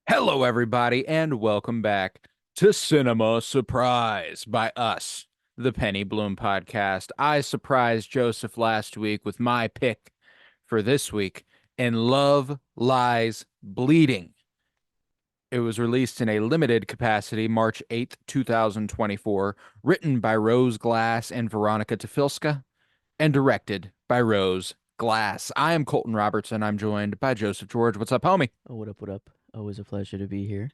Hello, everybody, and welcome back to Cinema Surprise by us, the Penny Bloom Podcast. I surprised Joseph last week with my pick for this week, and Love Lies Bleeding. It was released in a limited capacity March 8th, 2024, written by Rose Glass and Veronica Tafilska, and directed by Rose Glass. I am Colton Robertson. I'm joined by Joseph George. What's up, homie? Oh, what up? What up? Always a pleasure to be here.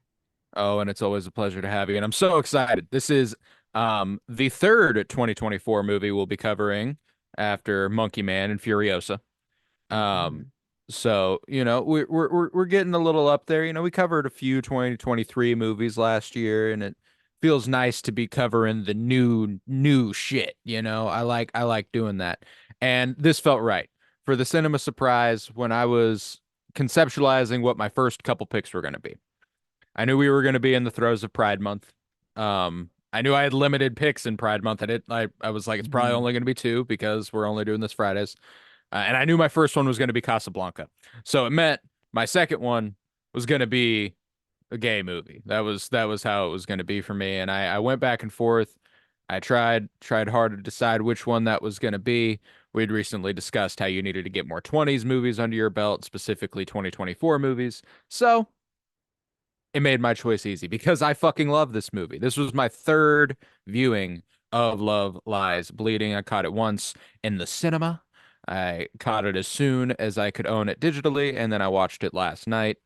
Oh, and it's always a pleasure to have you. And I'm so excited. This is the third 2024 movie we'll be covering after Monkey Man and Furiosa. Um, hmm so we're getting a little up there. We covered a few 2023 movies last year, and it feels nice to be covering the new shit. I like doing that. And this felt right for the cinema surprise when I was conceptualizing what my first couple picks were going to be. I knew we were going to be in the throes of Pride Month. I knew I had limited picks in Pride Month. I was like, it's probably hmm only going to be two because we're only doing this Fridays. And I knew my first one was going to be Casablanca. So it meant my second one was going to be a gay movie. That was how it was going to be for me. And I went back and forth. I tried hard to decide which one that was going to be. We'd recently discussed how you needed to get more 20s movies under your belt, specifically 2024 movies. So it made my choice easy because I fucking love this movie. This was my third viewing of Love Lies Bleeding. I caught it once in the cinema. I caught it as soon as I could own it digitally, and then I watched it last night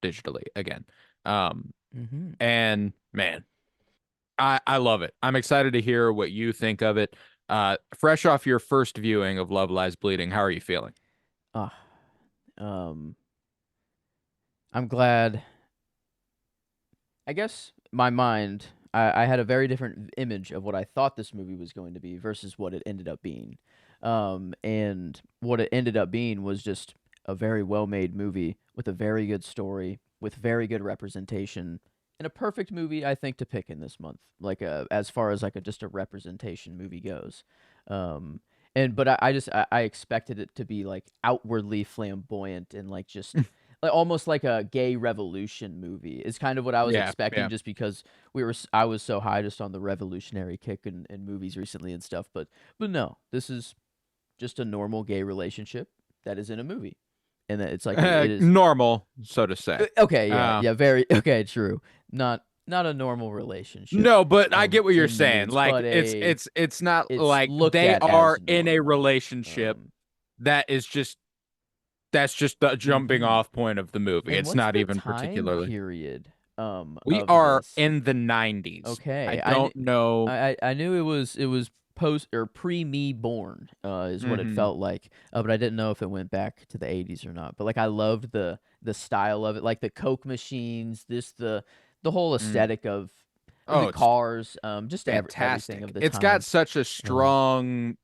digitally again. Um, hmm and man, I love it. I'm excited to hear what you think of it. Fresh off your first viewing of Love Lies Bleeding, how are you feeling? Ah, um, I'm glad. I guess my mind, I had a very different image of what I thought this movie was going to be versus what it ended up being. And what it ended up being was just a very well-made movie with a very good story, with very good representation, and a perfect movie I think to pick in this month. Like as far as like just a representation movie goes. Um, but I expected it to be like outwardly flamboyant and like just like almost like a gay revolution movie is kind of what I was Yeah, expecting yeah. just because I was so high just on the revolutionary kick in movies recently and stuff, but no, this is just a normal gay relationship that is in a movie. And that it's like it is Normal, so to say. okay, yeah, Uh, yeah, very okay, true. Not a normal relationship No, but I get what you're in saying. movies, Like but it's not it's like looked they at as are in a normal. relationship Um that is just that's just the jumping mhm. off point of the movie. And It's what's not the even time particularly. period We of are this? in the 90s. I Okay, don't know. I knew it was post or pre me born is what it Hmm. felt like, but I didn't know if it went back to the 80s or not. But like I loved the style of it, like the Coke machines, the whole Mm. aesthetic of the Oh, it's cars, just everything of fantastic. the It's got time. such a Um, strong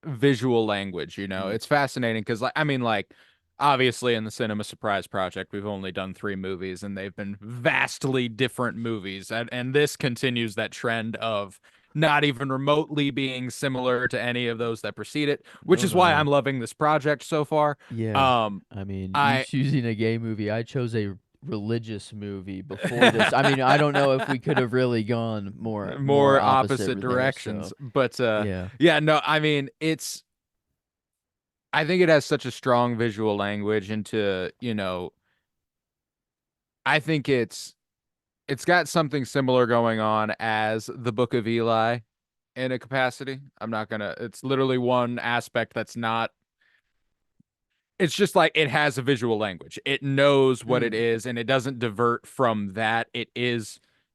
visual language. mm, It's fascinating because like obviously in the Cinema Surprise Project we've only done three movies and they've been vastly different movies and this continues that trend of not even remotely being similar to any of those that precede it, which no, is no, why I'm no. loving this project so far. Yeah, um I mean, you I choosing a gay movie, I chose a religious movie before this. I mean, I don't know if we could have really gone more more opposite opposite with there. directions, So but yeah. yeah, no, I mean it's I think it has such a strong visual language into, I think it's got something similar going on as the Book of Eli in a capacity. I'm not gonna, it's literally one aspect that's not, it's just like it has a visual language. It knows what it Mm, is and it doesn't divert from that. It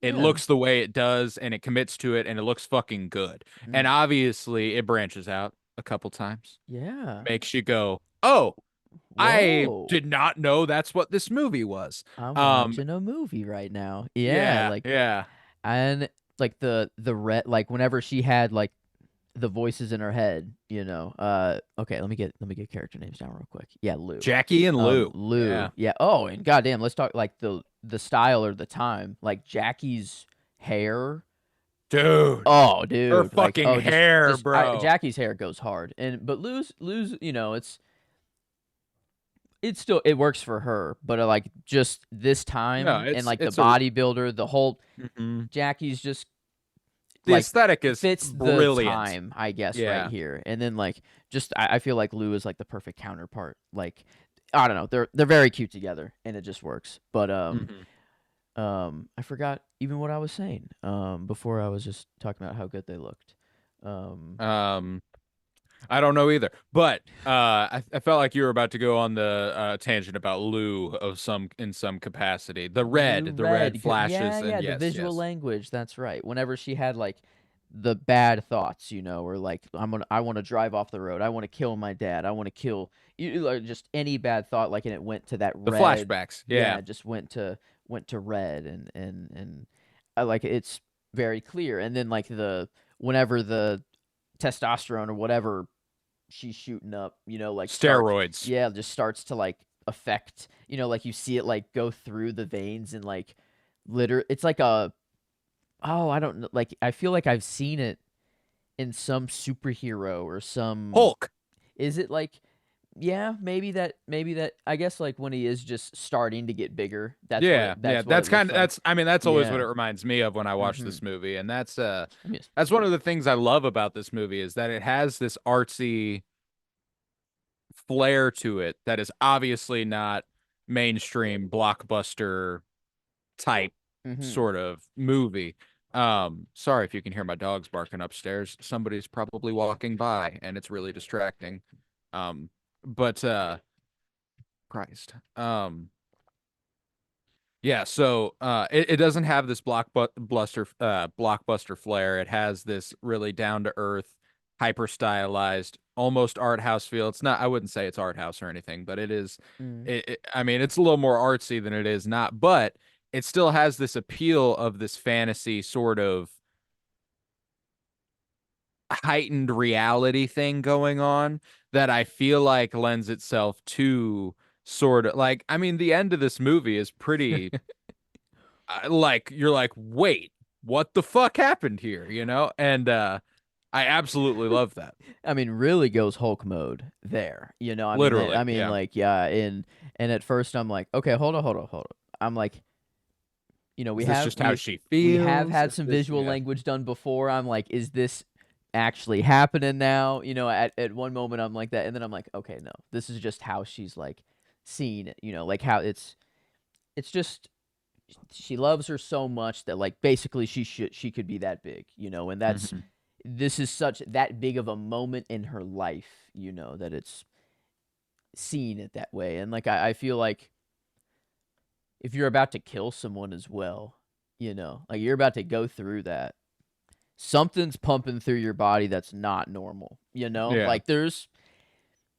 yeah. looks the way it does and it commits to it and it looks fucking good. And Mm, obviously it branches out a couple times, yeah. makes you go, oh, I Whoa. did not know that's what this movie was. I'm Um, watching a movie right now. Yeah, yeah, like yeah. and like the red like whenever she had like the voices in her head, okay, let me get character names down real quick. Yeah, Lou. Jackie and Lou. Lou. Yeah. Yeah. Oh, and goddamn, let's talk like the style or the time. Like Jackie's hair. Dude, Oh, her dude. Like, fucking oh, hair, just bro. Jackie's hair goes hard. And but Lou's, it's it works for her, but like just this No, time and like the it's a bodybuilder, the whole mhm. Jackie's just The like aesthetic is fits the brilliant. time, I guess, right Yeah. here. And then like just I feel like Lou is like the perfect counterpart. Like I don't know, they're very cute together, and it just works. But Mhm. I forgot even what I was saying. Before I was just talking about how good they looked. Um, I don't know either, but I felt like you were about to go on the tangent about Lou of some in some capacity. Lou The red Red. Yeah, flashes, and yeah, the yes, visual yes, language. That's right. Whenever she had like the bad thoughts, or like I want to drive off the road. I want to kill my dad. I want to kill like just any bad thought like and it went to that the red. flashbacks, Yeah, yeah, it just went to red and I like it's very clear. And then like the whenever the testosterone or whatever she's shooting up, like starts, steroids. yeah, just starts to like affect, like you see it like go through the veins and like it's like a, oh, I don't know, like I feel like I've seen it in some superhero or some, Hulk. is it like, yeah, maybe that I guess like when he is just starting to get bigger, Yeah, yeah, that's what it looks like. that's I mean that's always what Yeah. it reminds me of when I watch Mm-hmm. this movie, and I mean, that's one of the things I love about this movie is that it has this artsy flair to it that is obviously not mainstream blockbuster type mm-hmm. sort of movie. Sorry if you can hear my dogs barking upstairs. Somebody's probably walking by and it's really distracting. But Christ. Yeah, so it doesn't have this blockbuster flair. It has this really down to earth, hyper stylized, almost art house feel. It's not, I wouldn't say it's art house or anything, but it is Mm-hmm. I mean, it's a little more artsy than it is not, but it still has this appeal of this fantasy sort of heightened reality thing going on that I feel like lends itself to sort of like I mean, the end of this movie is pretty like you're like, wait, what the fuck happened here? And I absolutely love that. I mean, really goes Hulk mode there. I mean, I Literally, mean, yeah. like, yeah, and at first I'm like, okay, hold on. I'm like, Is this just how she we have feels? had Is some this, visual yeah. language done before. I'm like, is this actually happening now? At one moment I'm like that, and then I'm like, okay, no, this is just how she's like seeing it. Like how it's just she loves her so much that like basically she could be that big. And Mhm. this is such that big of a moment in her life. That it's seeing it that way, and like I feel like if you're about to kill someone as well, like you're about to go through that, something's pumping through your body that's not normal, Yeah. like there's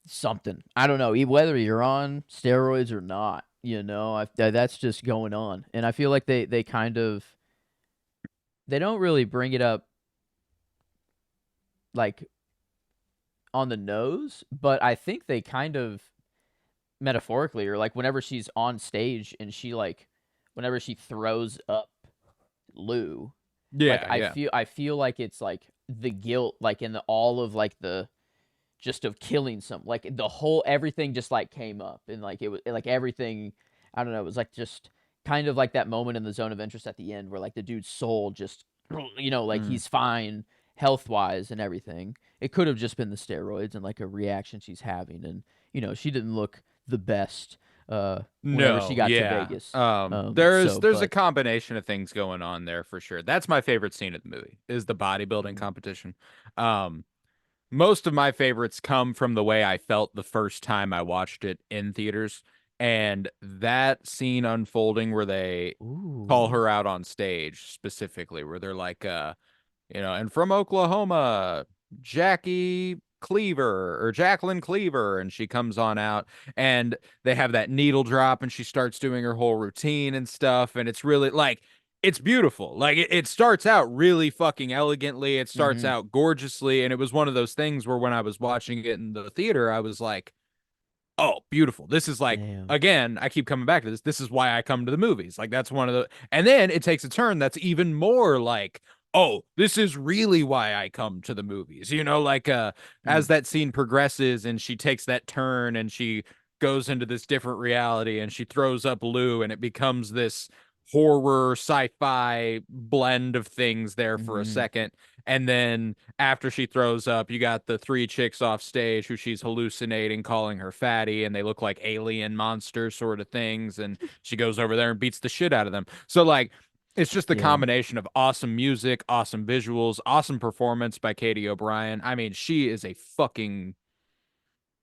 something, I don't know, whether you're on steroids or not, that's just going on. And I feel like they kind of they don't really bring it up like on the nose, but I think they kind of metaphorically, or like whenever she's on stage and she like whenever she throws up Lou, like Yeah, yeah. I feel like it's like the guilt, like in the all of like the just of killing some, like the whole everything just like came up, and like it was like everything, I don't know, it was like just kind of like that moment in the zone of interest at the end where like the dude's soul just like Mm. he's fine health wise and everything. It could have just been the steroids and like a reaction she's having, and she didn't look the best whenever she No, got to yeah. Vegas. There's So there's a but combination of things going on there for sure. That's my favorite scene of the movie is the bodybuilding Mhm. competition. Um, Most of my favorites come from the way I felt the first time I watched it in theaters. And that scene unfolding where they call Ooh. her out on stage specifically, where they're like, and from Oklahoma, Jackie Cleaver or Jacqueline Cleaver, and she comes on out and they have that needle drop and she starts doing her whole routine and stuff. And it's really like, it's beautiful. Like it starts out really fucking elegantly. It starts Mhm. out gorgeously. And it was one of those things where when I was watching it in the theater, I was like, oh, beautiful. This is like, Damn. again, I keep coming back to this. This is why I come to the movies. Like, that's one of the, and then it takes a turn that's even more like, oh, this is really why I come to the movies. Like, as Mm. that scene progresses and she takes that turn and she goes into this different reality and she throws up Lou and it becomes this horror sci-fi blend of things there for a Mm-hmm. second. And then after she throws up, you got the three chicks off stage who she's hallucinating, calling her fatty, and they look like alien monster sort of things. And she goes over there and beats the shit out of them. So like it's just the Yeah. combination of awesome music, awesome visuals, awesome performance by Katie O'Brien. I mean, she is a fucking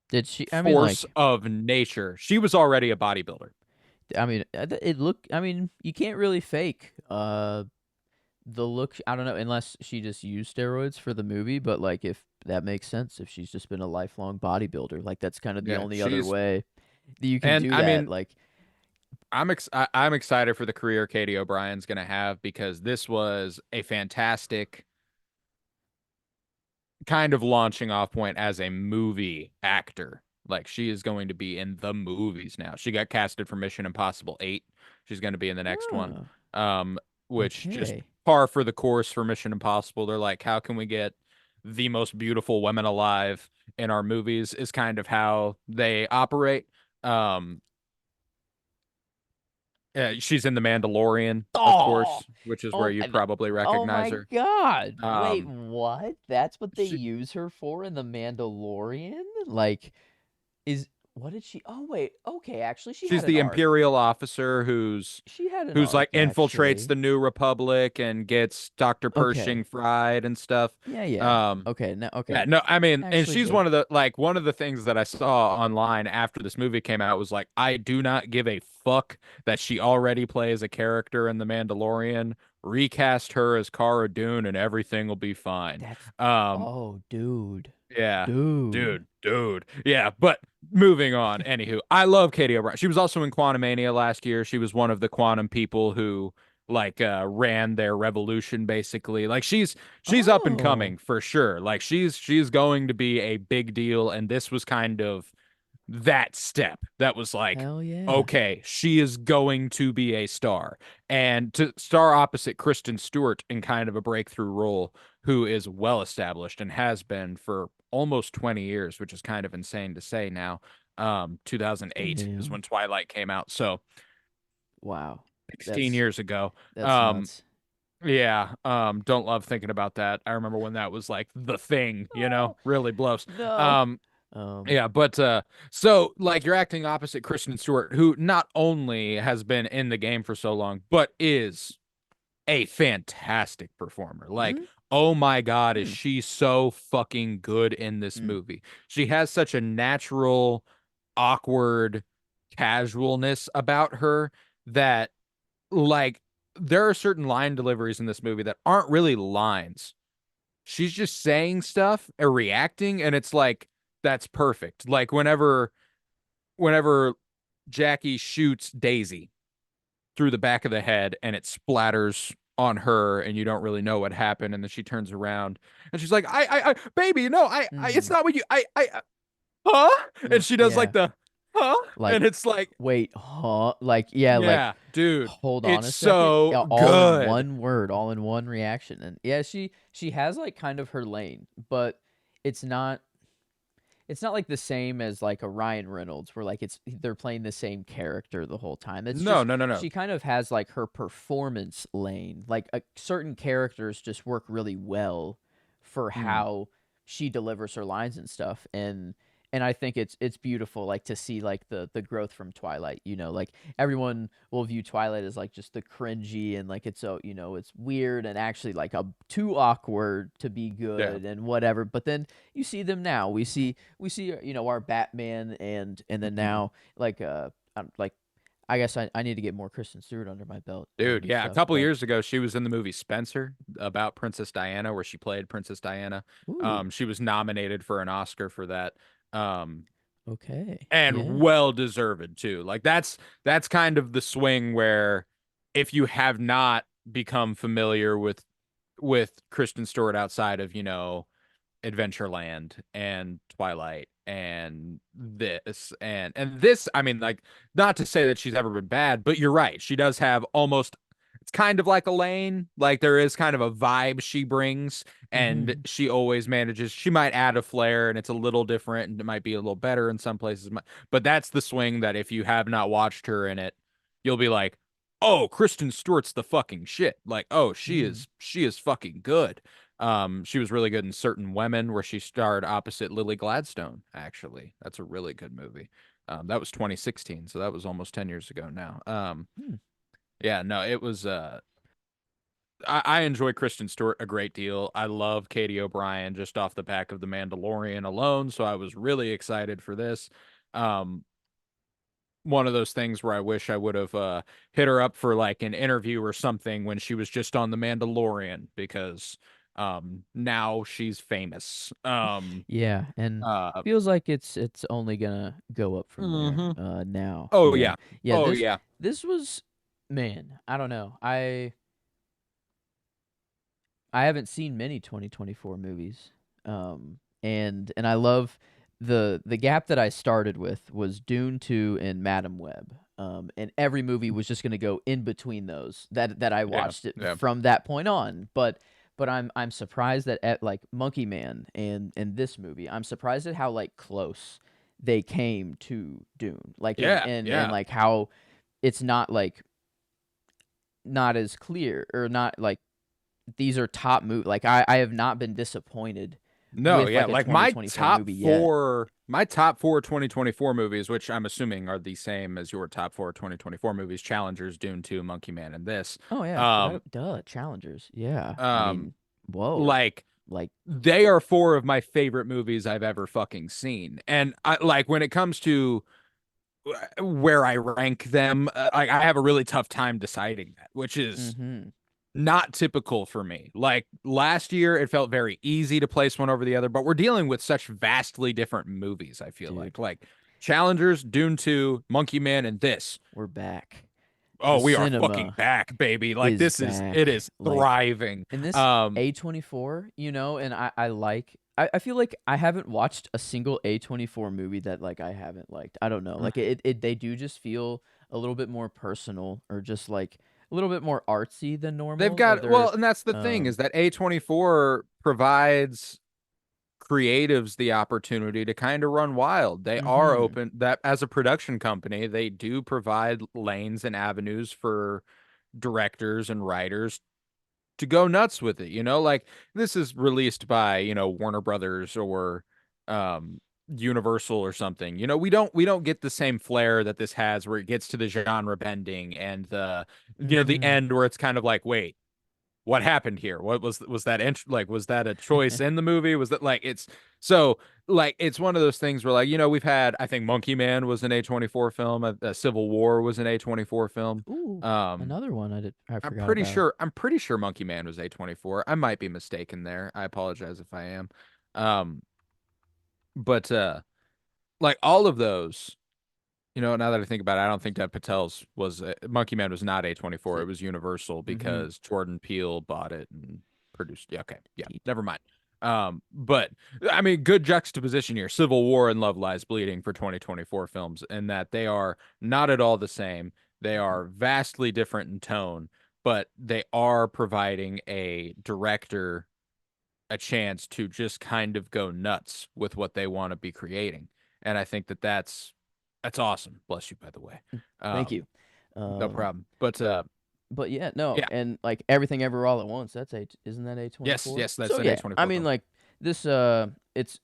Did she? I mean, force like, of nature. She was already a bodybuilder. I mean, it looked. I mean, you can't really fake the look. I don't know, unless she just used steroids for the movie. But like, if that makes sense, if she's just been a lifelong bodybuilder, like that's kind of the Yeah, only other she's way that you can and do I that. mean, Like, I'm excited for the career Katie O'Brien's gonna have because this was a fantastic kind of launching off point as a movie actor. Like she is going to be in the movies now. She got casted for Mission Impossible 8. She's going to be in the next one. oh, Which just okay, par for the course for Mission Impossible. They're like, how can we get the most beautiful women alive in our movies is kind of how they operate. Um, she's in The Mandalorian, of oh, course, which is where oh, you'd probably oh recognize my her. God! Wait, Um, what? That's what they she, use her for in the Mandalorian? Like, is what did she? Oh wait, okay, actually, she She's had an the arc. imperial officer who's She had an who's like arc, infiltrates actually. the New Republic and gets Dr. Pershing Okay. fried and stuff. Yeah, yeah. Um, Okay, now yeah, okay. no, I mean, and Actually she's good. one of the things that I saw online after this movie came out was like, I do not give a fuck that she already plays a character in The Mandalorian. Recast her as Cara Dune and everything will be fine. That's Um, oh, dude. yeah, Dude. dude. Yeah, but moving on. Anywho, I love Katie O'Brien. She was also in Quantumania last year. She was one of the quantum people who like ran their revolution basically. Like she's up and Oh, coming for sure. Like she's going to be a big deal and this was kind of that step that was like hell yeah. okay, she is going to be a star. And to star opposite Kristen Stewart in kind of a breakthrough role who is well established and has been for almost 20 years, which is kind of insane to say now. 2008 is Damn. when Twilight came out. So Wow. 16 That's years ago. that's Um, nuts. yeah, don't love thinking about that. I remember when that was like the thing, Oh, really blows. no. Um, Um, yeah, but so like you're acting opposite Kristen Stewart, who not only has been in the game for so long, but is a fantastic performer. Like, mm, oh my God, is mm, she so fucking good in this mm. movie? She has such a natural, awkward casualness about her that, like, there are certain line deliveries in this movie that aren't really lines. She's just saying stuff or reacting, and it's like, that's perfect. Like, whenever Jackie shoots Daisy through the back of the head and it splatters on her and you don't really know what happened and then she turns around and she's like baby no it's Mm, not what you huh and mm, she does like yeah. the huh Like, and it's like wait, huh? Like, yeah, like, yeah dude hold on it's a second. so Yeah, all in good. one word, all in one reaction. And yeah, she has like kind of her lane, but it's not it's not like the same as like a Ryan Reynolds where like it's they're playing the same character the whole time. It's No, just no, no, no. she kind of has like her performance lane. Like certain characters just work really well for Hmm. how she delivers her lines and stuff. And I think it's beautiful like to see like the growth from Twilight, like everyone will view Twilight as like just the cringy and like it's so, it's weird and actually like a too awkward to be Yeah, good and whatever. But then you see them now. We see our Batman and then Mhm. now like like I guess I need to get more Kristen Stewart under my belt Dude, and yeah, a stuff. couple But years ago she was in the movie Spencer about Princess Diana where she played Princess Diana. ooh, She was nominated for an Oscar for that. okay, And yeah, well deserved too. Like that's kind of the swing where if you have not become familiar with Kristen Stewart outside of, Adventureland and Twilight and this, I mean, like, not to say that she's ever been bad, but you're right. She does have almost, it's kind of like Elaine. Like there is kind of a vibe she brings, and Mm-hmm. she always manages. She might add a flair, and it's a little different, and it might be a little better in some places. But that's the swing that if you have not watched her in it, you'll be like, "Oh, Kristen Stewart's the fucking shit." Like, "Oh, Mm. she is fucking good." She was really good in Certain Women, where she starred opposite Lily Gladstone. Actually, that's a really good movie. That was 2016, so that was almost 10 years ago now. Mm. Yeah, no, it was I enjoy Kristen Stewart a great deal. I love Katie O'Brien just off the back of The Mandalorian alone, so I was really excited for this. Um, one of those things where I wish I would have hit her up for like an interview or something when she was just on The Mandalorian because now she's famous. Yeah, and Uh feels like it's only gonna go up from there. mhm. Now, Oh yeah, yeah. yeah. Oh This yeah. this was, man. I don't know. I haven't seen many 2024 movies. And I love the gap that I started with was Dune 2 and Madam Web. And every movie was just gonna go in between those that I Yeah. watched it Yeah. from that point on. But I'm surprised that at like Monkey Man and this movie, I'm surprised at how like close they came to Dune. Like and Yeah. and and Yeah. like how it's not like not as clear or not like these are top movie. Like I have not been disappointed No, with yeah, like a like 2024 movie yet. my top four 2024 movies, which I'm assuming are the same as your top four 2024 movies, Challengers, Dune 2, Monkey Man, and this. Oh yeah, Um, Challengers. Yeah. I um, mean, whoa. like Like they are four of my favorite movies I've ever fucking seen. And I like when it comes to where I rank them, I have a really tough time deciding that, which is mhm. not typical for me. Like last year, it felt very easy to place one over the other, but we're dealing with such vastly different movies, I feel Dude, like Challengers, Dune 2, Monkey Man, and this. we're back. Oh, The we are fucking cinema back, baby. Like is it back. is Like thriving. in this Um, A24, and I feel like I haven't watched a single A24 movie that like I haven't liked. I don't know. Like they do just feel a little bit more personal or just like a little bit more artsy than they've normal. got well, They're and that's the thing is that A24 provides creatives the opportunity to kind of run wild. They are mhm. open that as a production company, they do provide lanes and avenues for directors and writers to go nuts with it. Like this is released by, Warner Brothers or um Universal or something. We don't get the same flair that this has where it gets to the genre bending and the Mhm. end where it's kind of like, wait, what happened here? What was that like was that a choice in the movie? Was that like it's so like it's one of those things where like we've had I think Monkey Man was an A24 film, Civil War was an A24 film. Ooh, Um another one I I'm forgot pretty about. sure I'm pretty sure Monkey Man was A24. I might be mistaken there. I apologize if I am. Um but like all of those, now that I think about it, I don't think that Patel's Monkey Man was not Is A24. It it? was Universal Mhm. because Jordan Peele bought it and produced. Yeah, okay. Yeah, Pete. never mind. But I mean, good juxtaposition here. Civil War and Love Lies Bleeding for 2024 films, in that they are not at all the same. They Mhm. are vastly different in tone, but they are providing a director a chance to just kind of go nuts with what they want to be creating. And I think that that's awesome. Bless you, by the way. Thank Um, you. no Um, problem. But but yeah, no, yeah, and like Everything Ever All at Once, that's isn't that yes, A24? yes, that's So an yeah, I A24 mean film. like this it's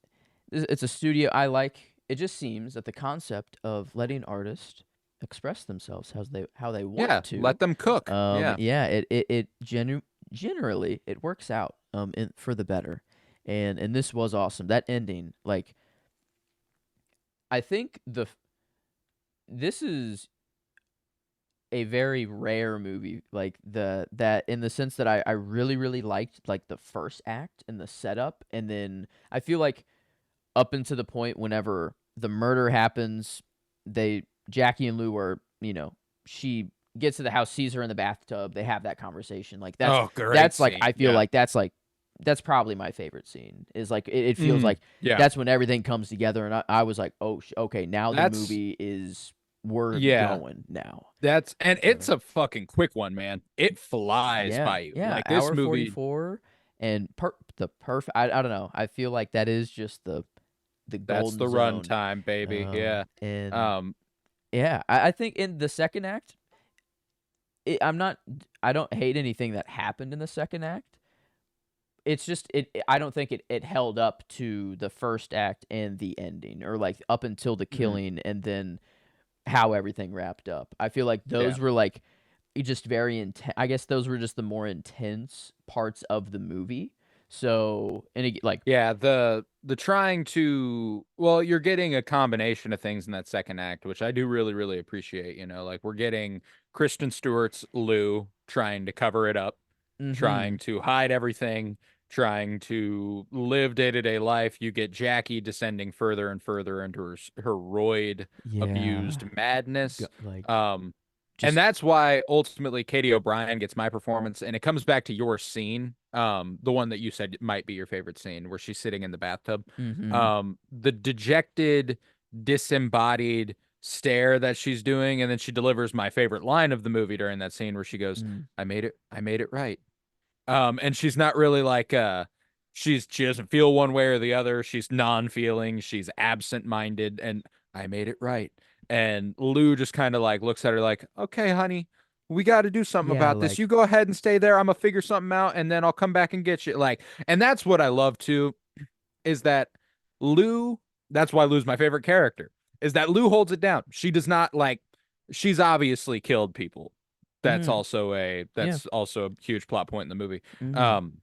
it's a studio I like. It just seems that the concept of letting artists express themselves how they want Yeah, to, let them cook. Yeah. yeah, generally it works out for the better. And this was awesome. That ending, like I think this is a very rare movie, like that in the sense that I really really liked like the first act and the setup, and then I feel like up into the point whenever the murder happens, they Jackie and Lou are she gets to the house, sees her in the bathtub, they have that conversation. Like Oh, great that's like scene. I feel Yeah. like that's probably my favorite scene. Is like it feels Mm, like yeah. that's when everything comes together, and I was like, oh, okay, now the That's movie is. we're Yeah. going now. And Uh, it's a fucking quick one, man. It flies yeah, by you. yeah, Like this hour movie, 44, and the perfect. I don't know. I feel like that is just the that's golden the zone. runtime, baby. Yeah. And Um, yeah, I think in the second act, I'm not. I don't hate anything that happened in the second act. It's just I don't think it held up to the first act and the ending, or like up until the mhm, killing and then how everything wrapped up. I feel like yeah. those were like just very intense. I guess those were just the more intense parts of the movie. So, and like, Yeah, the trying to well, you're getting a combination of things in that second act, which I do really, really appreciate, like we're getting Kristen Stewart's Lou trying to cover it up, mm-hmm. trying to hide everything, trying to live day-to-day life. You get Jackie descending further and further into her roid Yeah, abused madness. like Um and just that's why ultimately Katie O'Brien gets my performance. And it comes back to your scene, the one that you said might be your favorite scene, where she's sitting in the bathtub. mm-hmm. The dejected, disembodied stare that she's doing, and then she delivers my favorite line of the movie during that scene, where she goes, Mm. I made it right." And she's not really like she doesn't feel one way or the other. She's non-feeling, she's absent-minded, and I made it right. And Lou just kind of like looks at her like, "Okay, honey, we got to do something Yeah, about this. You like go ahead and stay there. I'm gonna figure something out, and then I'll come back and get you." Like, and that's what I love too, is that Lou, that's why Lou's my favorite character, is that Lou holds it down. She does not like, she's obviously killed people. mm-hmm. Yeah, That's also a huge plot point in the movie. mm-hmm. Um,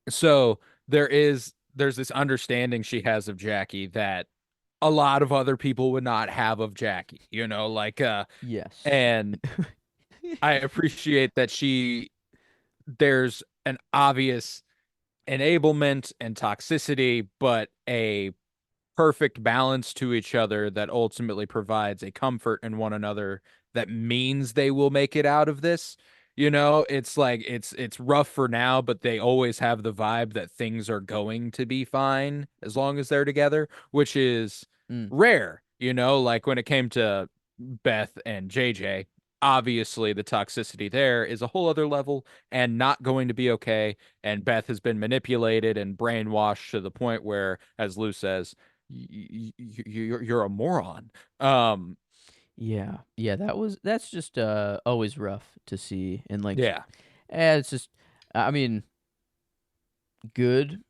so there's this understanding she has of Jackie that a lot of other people would not have of Jackie, like Yes. and I appreciate that there's an obvious enablement and toxicity, but a perfect balance to each other that ultimately provides a comfort in one another that means they will make it out of this. It's like it's rough for now, but they always have the vibe that things are going to be fine as long as they're together, which is Mm. rare, like when it came to Beth and JJ. Obviously, the toxicity there is a whole other level and not going to be okay. And Beth has been manipulated and brainwashed to the point where, as Lou says, you're a moron. Um, Yeah, yeah. That's just always rough to see, and like, yeah, it's just, I mean, good.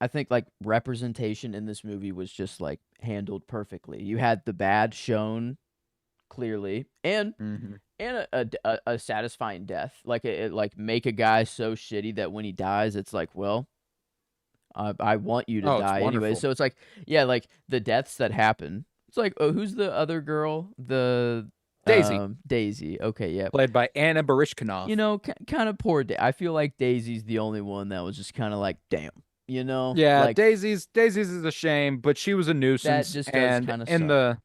I think like representation in this movie was just like handled perfectly. You had the bad shown clearly, and hmm a satisfying death. Like it like make a guy so shitty that when he dies, it's like, well, I want you to Oh, it's die anyway. wonderful. So it's like, yeah, like the deaths that happen. It's like, oh, who's the other girl? The Daisy, Daisy. Okay, yeah. played by Anna Barishkinov. Kind of poor. I feel like Daisy's the only one that was just kind of like, damn. Yeah, Like Daisy's is a shame, but she was a that nuisance. just does And kind of in suck. the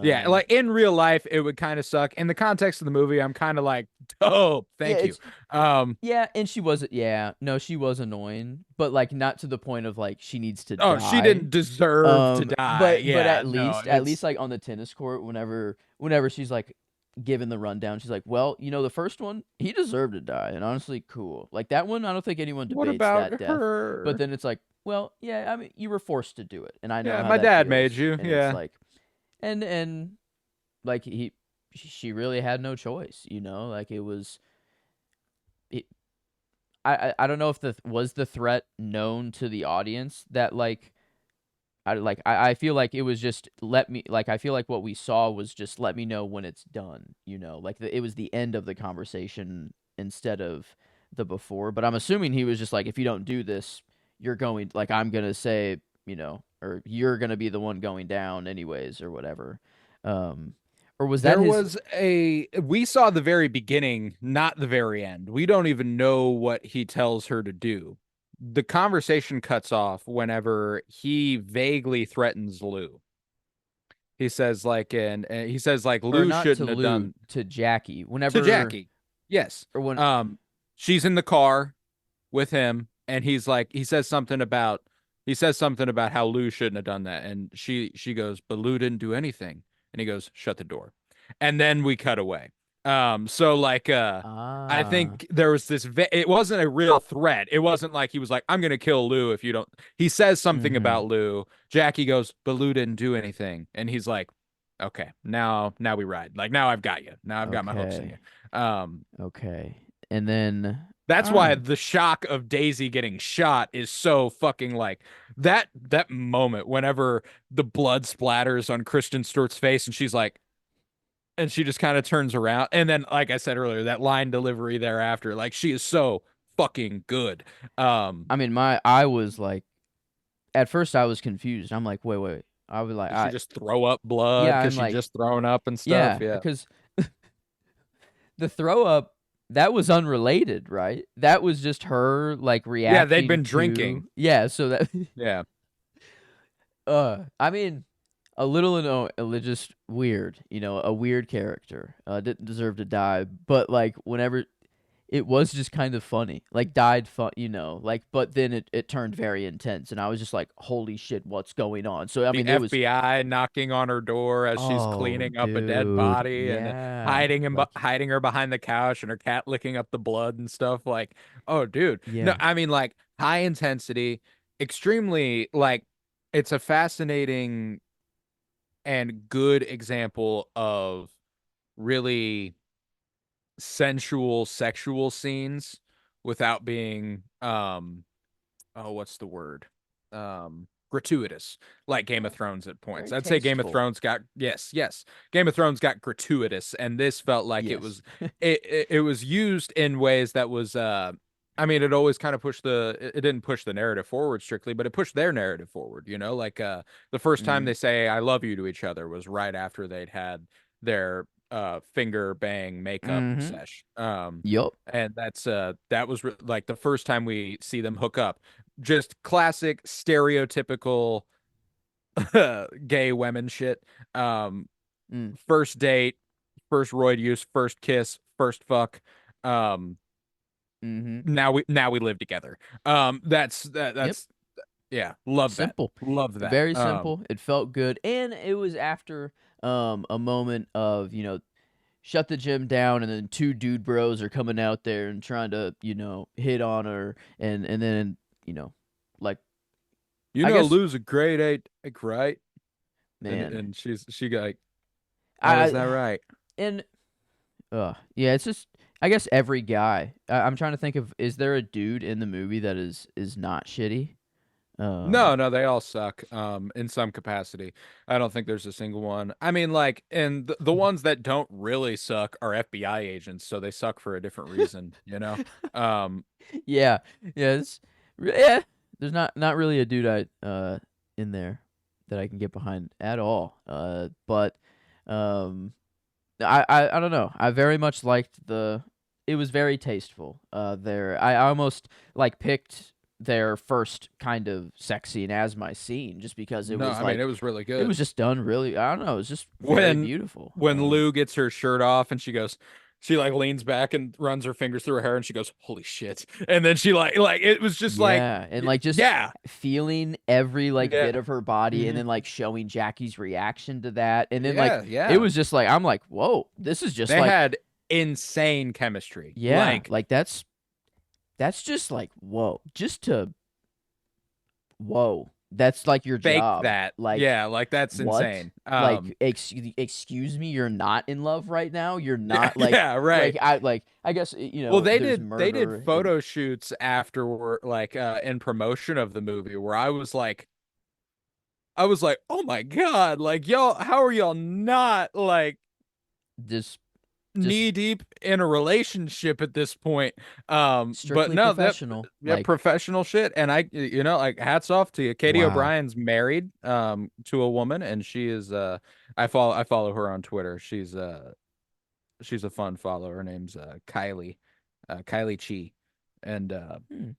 yeah, Um, like in real life, it would kind of suck. In the context of the movie, I'm kind of like, dope, yeah, thank you. Um, yeah, and she wasn't. Yeah, no, she was annoying, but like not to the point of like she needs to oh, she die. didn't deserve to die. But Yeah, no, at it's least like on the tennis court, whenever she's like given the rundown, she's like, well, the first one, he deserved to die, and honestly, cool. Like that one, I don't think anyone what debates about that death. But her? then it's like, well, yeah, I mean, you were forced to do it, and I know Yeah, how my that dad made feels. you. And it's Yeah. like, and like she really had no choice, like it was. It, I don't know if the threat known to the audience that like I feel like it was just let me like I feel like what we saw was just let me know when it's done, like it was the end of the conversation instead of the before. But I'm assuming he was just like, if you don't do this, you're going like I'm gonna say, or you're gonna be the one going down anyways or whatever. Um, or was that his? We saw the very beginning, not the very end. We don't even know what he tells her to do. The conversation cuts off whenever he vaguely threatens Lou. He says and he says like Or Lou not to shouldn't have Lou, done to Jackie. to Whenever Jackie. Yes. or when She's in the car with him, and he says something about how Lou shouldn't have done that, and she goes, "But Lou didn't do anything." And he goes, shut the door. And then we cut away. So like I Ah. think there was this it wasn't a real threat. It wasn't like he was like, I'm gonna kill Lou if you don't. He says something Mm-hmm. about Lou. Jackie goes, but Lou didn't do anything. And he's like, okay, now we ride. Like now I've got you. Now I've got my hooks in Okay. you. Okay. And then That's I don't why know. the shock of Daisy getting shot is so fucking like that moment whenever the blood splatters on Kristen Stewart's face and she's like, and she just kind of turns around. And then, like I said earlier, that line delivery thereafter, like she is so fucking good. I mean, I was like, at first I was confused. I'm like, wait, wait, wait. I was like, Did she just throw up blood yeah, because I'm she like, just thrown up and stuff? yeah, Yeah. because the throw up that was unrelated, right? That was just her like Yeah, they'd reacting been to, drinking. yeah. So that, Yeah. I mean, a little, just weird, a weird character. Didn't deserve to die, but like whenever it was just kind of funny. Like died fun, like but then it turned very intense and I was just like, "Holy shit, what's going on?" So I The mean, there was FBI knocking on her door as she's oh, cleaning up a dead dude. body and Yeah. Like hiding her behind the couch and her cat licking up the blood and stuff. Like, oh, dude. No, yeah. I mean, like high intensity, extremely like it's a fascinating and good example of really sensual sexual scenes without being oh what's the word gratuitous like Game of Thrones at points. Very I'd say Game of tasteful. Thrones got yes, Game of Thrones got gratuitous, and this felt like it Yes. was it was used in ways that was I mean it always kind of pushed it didn't push the narrative forward strictly, but it pushed their narrative forward, you know, like the first time Mhm. they say I love you to each other was right after they'd had their finger bang makeup Mhm. sesh. Yup. And that was like the first time we see them hook up. Just classic stereotypical gay women shit. Um, Mm. First date, first roid use, first kiss, first fuck. Um, Mhm. now we live together. Yep. That's yeah, love that. Simple. Love that. Very simple. It felt good and it was after a moment of, shut the gym down and then two dude bros are coming out there and trying to, hit on her and then, you know, like You I know guess Lou's a grade eight, like, right? man, And she got like, oh, is that I right? and yeah, it's just I guess every guy. I'm trying to think of is there a dude in the movie that is not shitty? Um No, they all suck in some capacity. I don't think there's a single one. I mean like and the ones that don't really suck are FBI agents, so they suck for a different reason, you know? Um yeah. Yeah, yeah. There's not really a dude in there that I can get behind at all. But um I don't know. I very much liked it was very tasteful. There I almost like picked their first kind of sex scene as my scene just because it no, was I mean it like was really it good. was just done really I don't know, it was just very When beautiful. Lou gets her shirt off and she like leans back and runs her fingers through her hair and she goes, "Holy shit." And then she like it was just like Yeah, and like just yeah. feeling every like bit Yeah. of her body and Hmm. then like showing Jackie's reaction to that and then like Yeah, it yeah. was just like I'm like, "Whoa, this is just They like had insane chemistry. yeah, Like like that's just like whoa, just to whoa. That's like your fake job. that. Like Yeah, like that's what? insane. Like excuse me, you're not in love right now? You're Yeah, not yeah, right. I guess Well, there's they did murder and photo shoots after like in promotion of the movie where I was like, "Oh my God, like y'all how are y'all not like just just knee deep in a relationship at this point?" But strictly no, that professional. yeah, Like professional shit and you know, like hats off to you. Katie wow. O'Brien's married to a woman and she is I follow her on Twitter. She's a fun follow. Her name's Kylie Chi, and Hmm.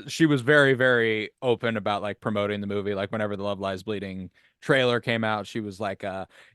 she was very very open about like promoting the movie. Like whenever the Love Lies Bleeding trailer came out, she was like,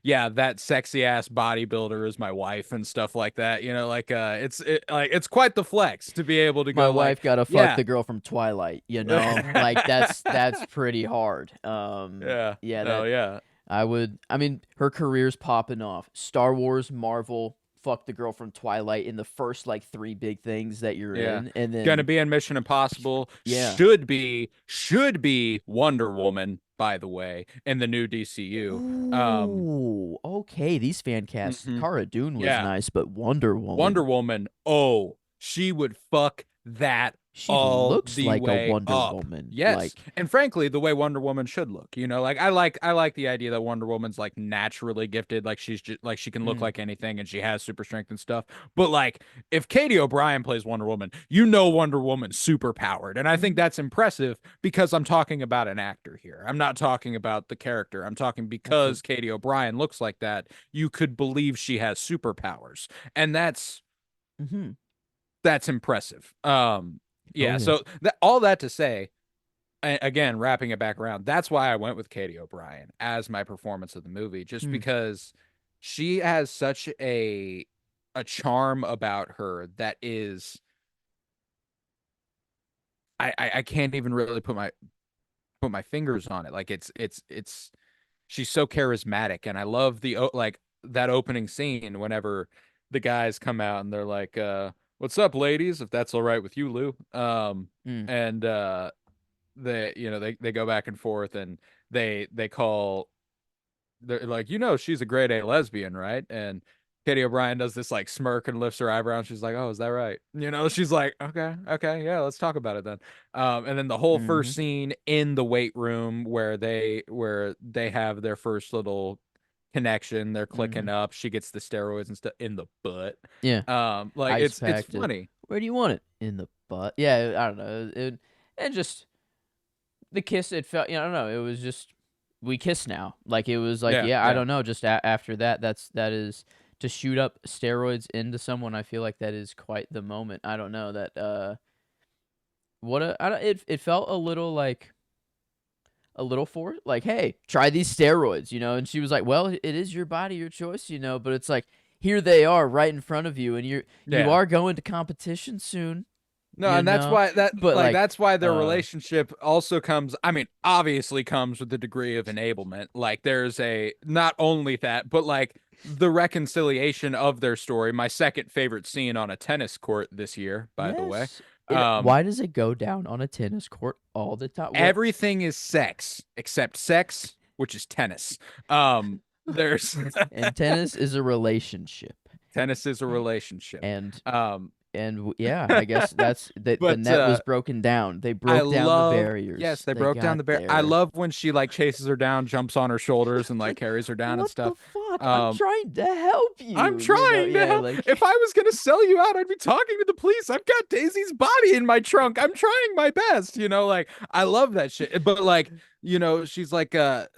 yeah, that sexy ass bodybuilder is my wife and stuff like that. You know, like like it's quite the flex to be able to My go like, wife gotta fuck yeah, the girl from Twilight, you know? Like that's pretty hard. yeah, Yeah, no, that yeah. I mean, her career's popping off. Star Wars, Marvel, fuck the girl from Twilight in the first like three big things that you're Yeah. in, and Gonna then be in Mission Impossible. yeah. Should be Wonder Woman, by the way, in the new DCU. Um, Ooh, okay. These fan casts. mhm. Cara Dune was Yeah. nice, but Wonder Wonder Woman, Woman. Oh, she would fuck that she all looks the like a way Wonder up. Woman. Yes. Like, And frankly, the way Wonder Woman should look, like I like the idea that Wonder Woman's like naturally gifted, like she's just like she can look mm, like anything and she has super strength and stuff. But like if Katie O'Brien plays Wonder Woman, Wonder Woman's super powered. And I think mhm, that's impressive because I'm talking about an actor here. I'm not talking about the character. I'm talking that's a because Katie O'Brien looks like that, you could believe she has superpowers. And mm-hmm. that's impressive. Oh Yeah. yeah. So all that to say, again, wrapping it back around, that's why I went with Katie O'Brien as my performance of the movie, just Mm, because she has such a charm about her that is I can't even really put my fingers on it. Like it's she's so charismatic, and I love like that opening scene whenever the guys come out and they're like, "What's up, ladies? If that's all right with you, Lou." mm, And they go back and forth, and they call they're like, she's a grade A lesbian, right? And Katie O'Brien does this like smirk and lifts her eyebrow, and she's like, "Oh, is that right?" She's like, "Okay, okay, yeah, let's talk about it then." And then the whole mm-hmm, first scene in the weight room where they have their first little connection, they're mm-hmm. clicking up. She gets the steroids and stuff in the butt. Yeah. Like Ice it's packed. funny. Where do you want it? In the butt. Yeah, I don't know. And just the kiss. It felt. I don't know. It was just we kiss now. Like it was like Yeah, yeah. I yeah. don't know. Just after that, that is to shoot up steroids into someone. I feel like that is quite the moment. I don't know that. What a. I don't. It felt a little like a little for like hey try these steroids and she was like well it is your body your choice but it's like here they are right in front of you and you Yeah. are going to competition soon No, and that's why but like that's why their uh relationship also comes, I mean, obviously comes with the degree of enablement. Like there's a not only that, but like the reconciliation of their story. My second favorite scene on a tennis court this year, by the way. yes Um why does it go down on a tennis court all the time what Everything is sex except sex, which is tennis. There's and tennis is a relationship tennis is a relationship. and Um yeah I guess that's the but net was broken down they I broke down the love, yes, barriers they they broke down got the bear. I there. love when she like chases her down, jumps on her shoulders, and like Like, carries her down and what stuff. the fuck? I'm Um, trying to help I'm you, trying to Yeah, help. like, If I was gonna sell you out, I'd be talking to the police. I've got Daisy's body in my trunk. I'm trying my best. Like I love that shit. But like, she's like, there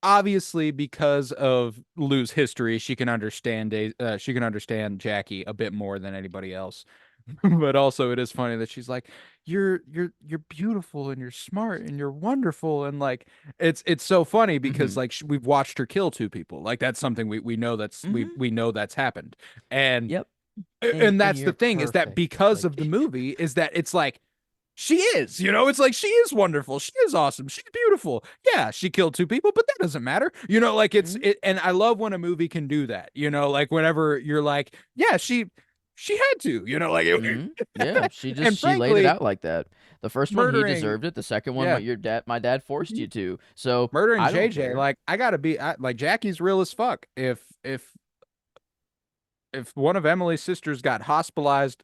obviously because of Lou's history, she can understand Jackie a bit more than anybody else. But also it is funny that she's like, you're beautiful and you're smart and you're wonderful, and like it's so funny because mhm, like we've watched her kill two people. Like that's something we know that's we mhm, we know that's happened. And yep, and and that's the you're thing, is that perfect, because like, of the movie, is that it's like she is, it's like she is wonderful, she is awesome, she's beautiful. Yeah, she killed two people, but that doesn't matter. Like mhm, and I love when a movie can do that. Like whenever you're like, yeah, she had to, like mhm, yeah, and she laid it frankly, out like that. The first one, he murdering, deserved it. The second one, yeah, my dad forced mhm, you to. So murdering I don't JJ, care. like I gotta be like Jackie's real as fuck. If one of Emily's sisters got hospitalized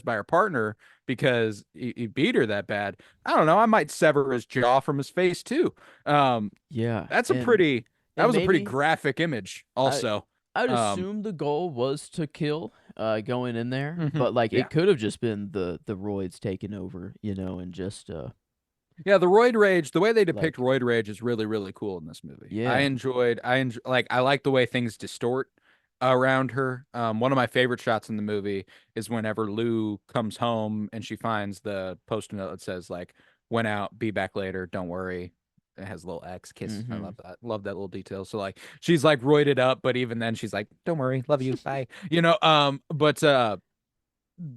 by her partner because he beat her that bad, I don't know, I might sever his jaw from his face too. Um, Yeah, that's a and pretty that and was a pretty maybe graphic image I also. I'd Um, assume the goal was to kill, going in there, mhm, but like yeah. it could have just been the roids taking over, and just Yeah, the roid rage, the way they depict like roid rage is really, really cool in this movie. yeah. Like I like the way things distort around her. One of my favorite shots in the movie is whenever Lou comes home and she finds the post-it note that says like, "Went out, be back later, don't worry." It has a little X kiss. I Mhm. love that. Love that little detail. So like she's like roided up, but even then she's like, "Don't worry, love you, bye." But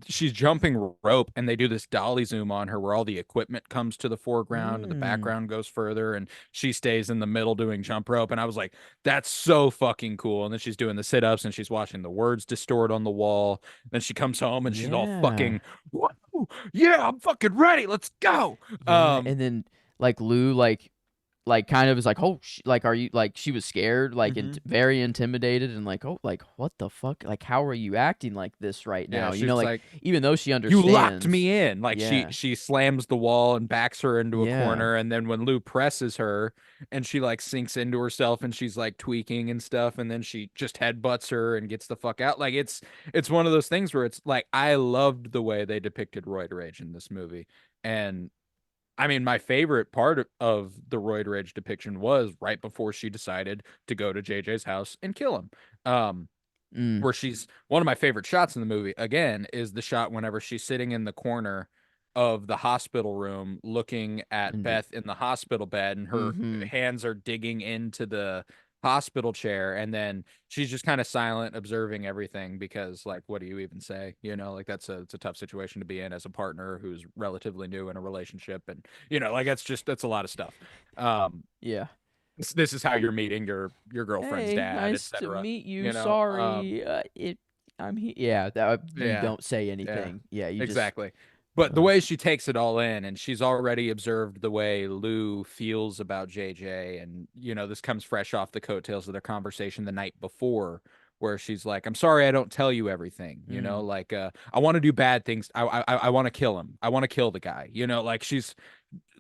she's jumping rope, and they do this dolly zoom on her where all the equipment comes to the foreground and the Mm, background goes further, and she stays in the middle doing jump rope. And I was like, that's so fucking cool. And then she's doing the sit-ups and she's watching the words distort on the wall. Then she comes home and she's all yeah. fucking, "Whoa, yeah, I'm fucking ready, let's go." Yeah, and then like Lou like kind of is like, "Oh, like are you like she was scared, like Mhm. very intimidated and like, "Oh, like what the fuck? Like how are you acting like this right Yeah, now?" she was Like like, even though she "You locked understands. me in." Like she Yeah. she slams the wall and backs her into a Yeah. corner, and then when Lou presses her and she like sinks into herself and she's like tweaking and stuff, and then she just headbutts her and gets the fuck out. Like it's one of those things where it's like I loved the way they depicted roid rage in this movie. And I mean, my favorite part of the roid rage depiction was right before she decided to go to JJ's house and kill him. Um, Mm, where she's one of my favorite shots in the movie again is the shot whenever she's sitting in the corner of the hospital room looking at and Beth in the hospital bed, and her mhm. hands are digging into the hospital chair, and then she's just kind of silent observing everything because like what do you even say, like it's a tough situation to be in as a partner who's relatively new in a relationship, and like that's a lot of stuff. um Yeah. this is how you're meeting your girlfriend's Hey, dad, nice to etc. meet you. you know um Sorry. I'm here. Yeah, that you yeah, don't say yeah, anything. Yeah, you just exactly. But the uh way she takes it all in, and she's already observed the way Lou feels about JJ, and this comes fresh off the coattails of their conversation the night before, where she's like, "I'm sorry, I don't tell you everything. mm, Like, I want to do bad things. I want to kill him. I want to kill the guy. Like she's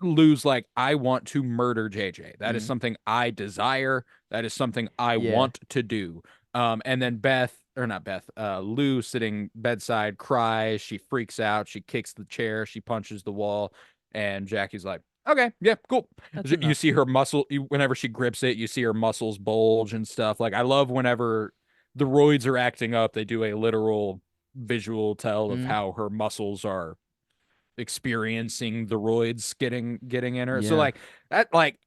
Lou's like, I want to murder JJ. That is mm. something I desire. That is something I Yeah. want to do." And then Beth, or not Beth, Lou sitting bedside cries. She freaks out. She kicks the chair. She punches the wall. And Jackie's like, okay, yeah, cool. That's You enough. see her whenever she grips it, you see her muscles bulge and stuff. Like, I love whenever the roids are acting up, they do a literal visual tell of Mm, how her muscles are experiencing the roids getting in her. So yeah. like that, like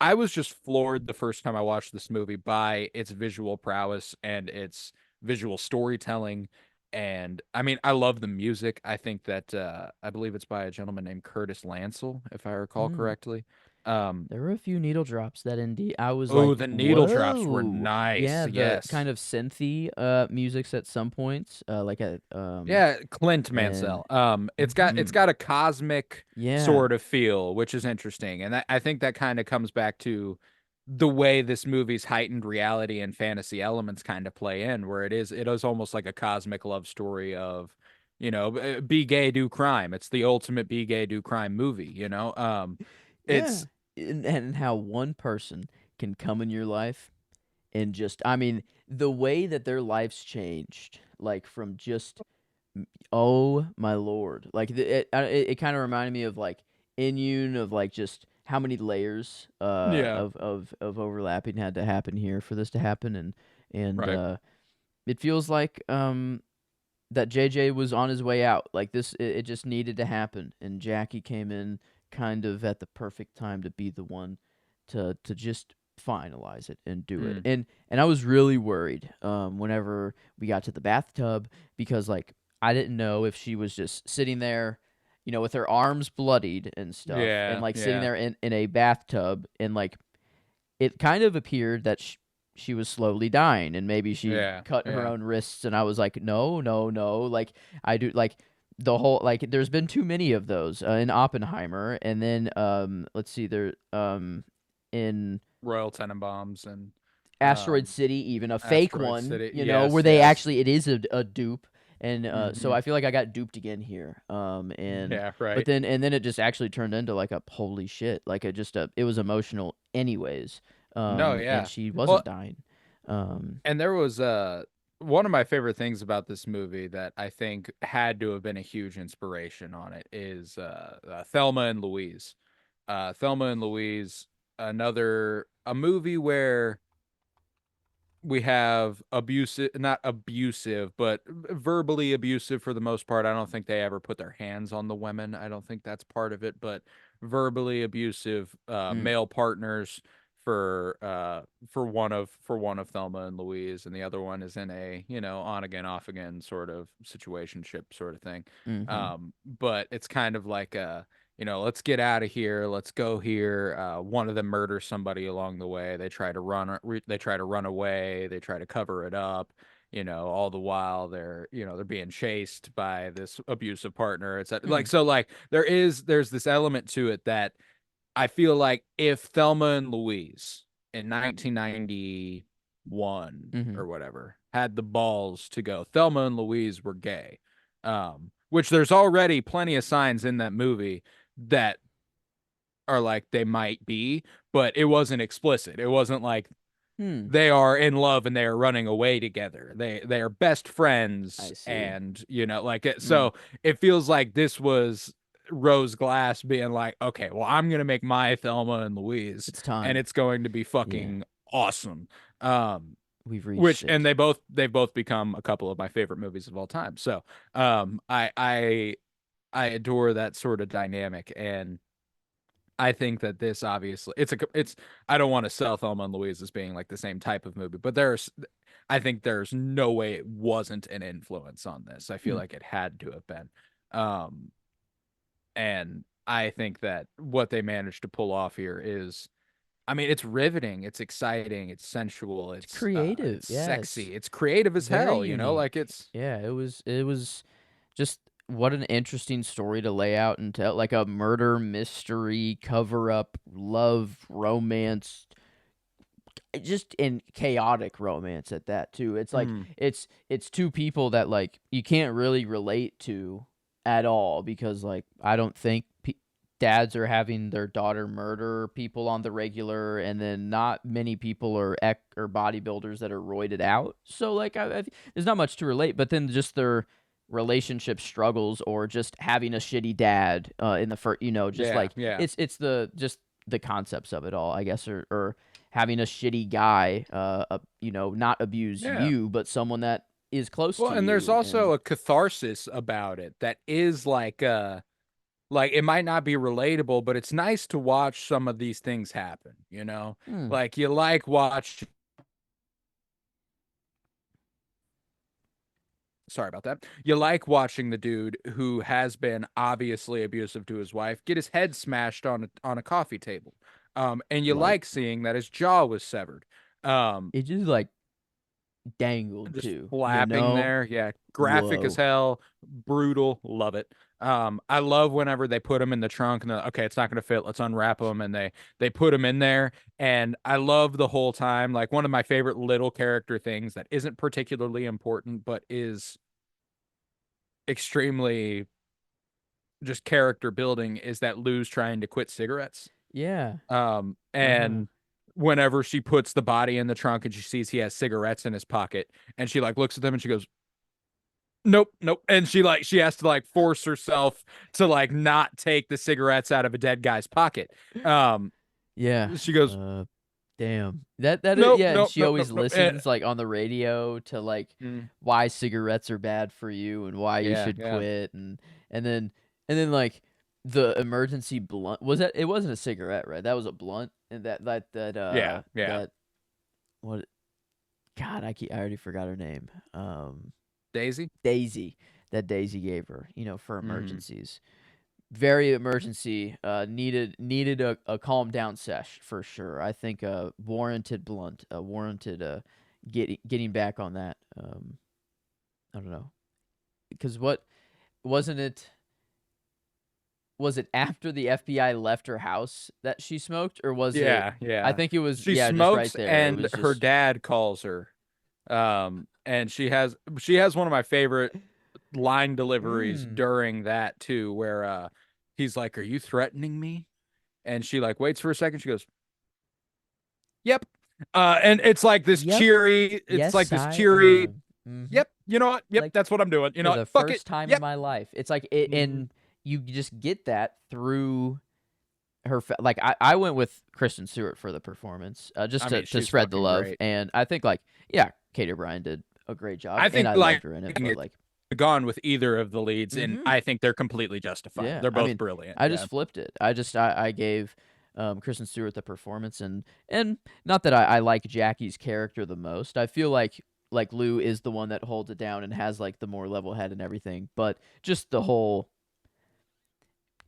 I was just floored the first time I watched this movie by its visual prowess and its visual storytelling. And I mean, I love the music. I think that I believe it's by a gentleman named Curtis Lansell, if I recall Mm. correctly. Um, There were a few needle drops that indeed I was oh, like, the needle drops were "Whoa." nice. Yeah, the Yes. kind of synthy musics at some points, like a Yeah, Clint and Mansell. It's got a cosmic yeah. sort of feel, which is interesting, and I think that kind of comes back to the way this movie's heightened reality and fantasy elements kind of play in, where it is almost like a cosmic love story of, be gay, do crime. It's the ultimate be gay, do crime movie. Yeah. It's And how one person can come in your life and just I mean, the way that their lives changed, like from just oh my lord. Like it kind of reminded me of like Inyun of like just how many layers yeah, of overlapping had to happen here for this to happen and right. it feels like that JJ was on his way out. Like this it just needed to happen and Jackie came in kind of at the perfect time to be the one to just finalize it and do it. Mm, And I was really worried whenever we got to the bathtub because like I didn't know if she was just sitting there, with her arms bloodied and stuff and yeah, like sitting yeah, there in a bathtub and like it kind of appeared that she was slowly dying and maybe she yeah, cut her yeah. own wrists and I was like no no no like I do like the whole like there's been too many of those in Oppenheimer and then let's see there in Royal Tenenbaums and Asteroid um, City even a fake Asteroid one City. where Yes, they yes. actually it is a dupe and so Hmm. I feel like I got duped again here and Yeah, but right. then it just actually turned into like a holy shit like it was emotional anyways No, and yeah. she Well, wasn't dying um and there was one of my favorite things about this movie that I think had to have been a huge inspiration on it is Thelma and Louise. Thelma and Louise, a movie where we have abusive, not abusive, but verbally abusive for the most part. I don't think they ever put their hands on the women. I don't think that's part of it, but verbally abusive mm, male partners for one of Thelma and Louise, and the other one is in a, you know, on again off again sort of situationship sort of thing. Mm-hmm. But it's kind of like a, you know, let's get out of here, let's go here. One of them murders somebody along the way. They try to run away, they try to cover it up. You know, all the while they're, you know, they're being chased by this abusive partner. It's like, so like there's this element to it that I feel like if Thelma and Louise in 1991 Mm-hmm. or whatever had the balls to go, Thelma and Louise were gay, which there's already plenty of signs in that movie that are like they might be, but it wasn't explicit. It wasn't like Hmm. they are in love and they are running away together. They are best I friends, see. and you know, like it. Mm. So it feels like this was Rose Glass being like, okay, well, I'm gonna make my Thelma and Louise, It's and time. it's going to be Yeah. fucking awesome. Um, We've which reached and it. they've both become a couple of my favorite movies of all time. So I adore that sort of dynamic, and I think that this obviously it's I don't want to sell Thelma and Louise as being like the same type of movie, but I think there's no way it wasn't an influence on this. I feel Hmm. like it had to have been. Um, and I think that what they managed to pull off here is, I mean, it's riveting, it's exciting, it's sensual, It's creative. it's Yes. sexy, it's creative as Very hell, you know, like unique. it's Yeah, it was just what an interesting story to lay out and tell, like a murder mystery, cover up, love, romance, just in chaotic romance at that too. It's like mm, it's two people that like you can't really relate to at all because like I don't think dads are having their daughter murder people on the regular, and then not many people are or bodybuilders that are roided out. So like there's not much to relate. But then just their relationship struggles or just having a shitty dad in the first, you know, just yeah, like yeah. it's the just the concepts of it all, I guess, or having a shitty guy, you know, not abuse Yeah. you, but someone that is close Well, to and there's you. also And a catharsis about it that is like it might not be relatable, but it's nice to watch some of these things happen, you know? hmm, Like you like watch sorry about that. You like watching the dude who has been obviously abusive to his wife get his head smashed on a coffee table. And you like like seeing that his jaw was severed. Um, it just like dangled just too, you flapping know? there. Yeah, graphic as Whoa. hell, brutal, love it. I love whenever they put him in the trunk and okay, it's not gonna fit. Let's unwrap him, and they put him in there. And I love the whole time. Like one of my favorite little character things that isn't particularly important, but is extremely just character building is that Lou's trying to quit cigarettes. Yeah. Uh-huh. And whenever she puts the body in the trunk and she sees he has cigarettes in his pocket, and she like looks at them and she goes, nope, nope. And she has to like force herself to like not take the cigarettes out of a dead guy's pocket. Um, Yeah. she goes, Damn. That is, nope, yeah, and nope, she nope, nope, always nope. And, listens like on the radio to like mm, why cigarettes are bad for you and why you yeah, should yeah. quit, and then like the emergency blunt, was that, it wasn't a cigarette, right? That was a blunt, and Yeah, yeah. that what, God, I already forgot her name. Daisy. Daisy, that Daisy gave her, you know, for Hmm. emergencies. Very emergency, needed a calm down sesh for sure. I think warranted blunt, warranted getting back on that. I don't know, because what, wasn't it, was it after the FBI left her house that she smoked, or was it, Yeah, I yeah. think it was, She yeah, just right smokes there. It and was her just dad calls her. And she has one of my favorite line deliveries mm, during that too, where he's like, "Are you threatening me?" And she like waits for a second. She goes, "Yep." And yep, yes, I cheery, am. Hmm. "Yep, you know what? Yep, Like that's what I'm doing. You know for what? the Fuck it. first time in Yep." my life. It's like it, Hmm. and you just get that through her. Like I went with Kristen Stewart for the performance, just I mean, to she's spread the fucking love, great. and I think like, yeah, Katie O'Brien did a great job, I and think I like loved her in it. But it's like, gone with either of the leads, and hmm, I think they're completely justified. yeah, They're I both mean, brilliant. I Yeah. just flipped it. I gave Kristen Stewart, the performance, and not that I like Jackie's character the most. I feel like Lou is the one that holds it down and has like the more level head and everything, but just the whole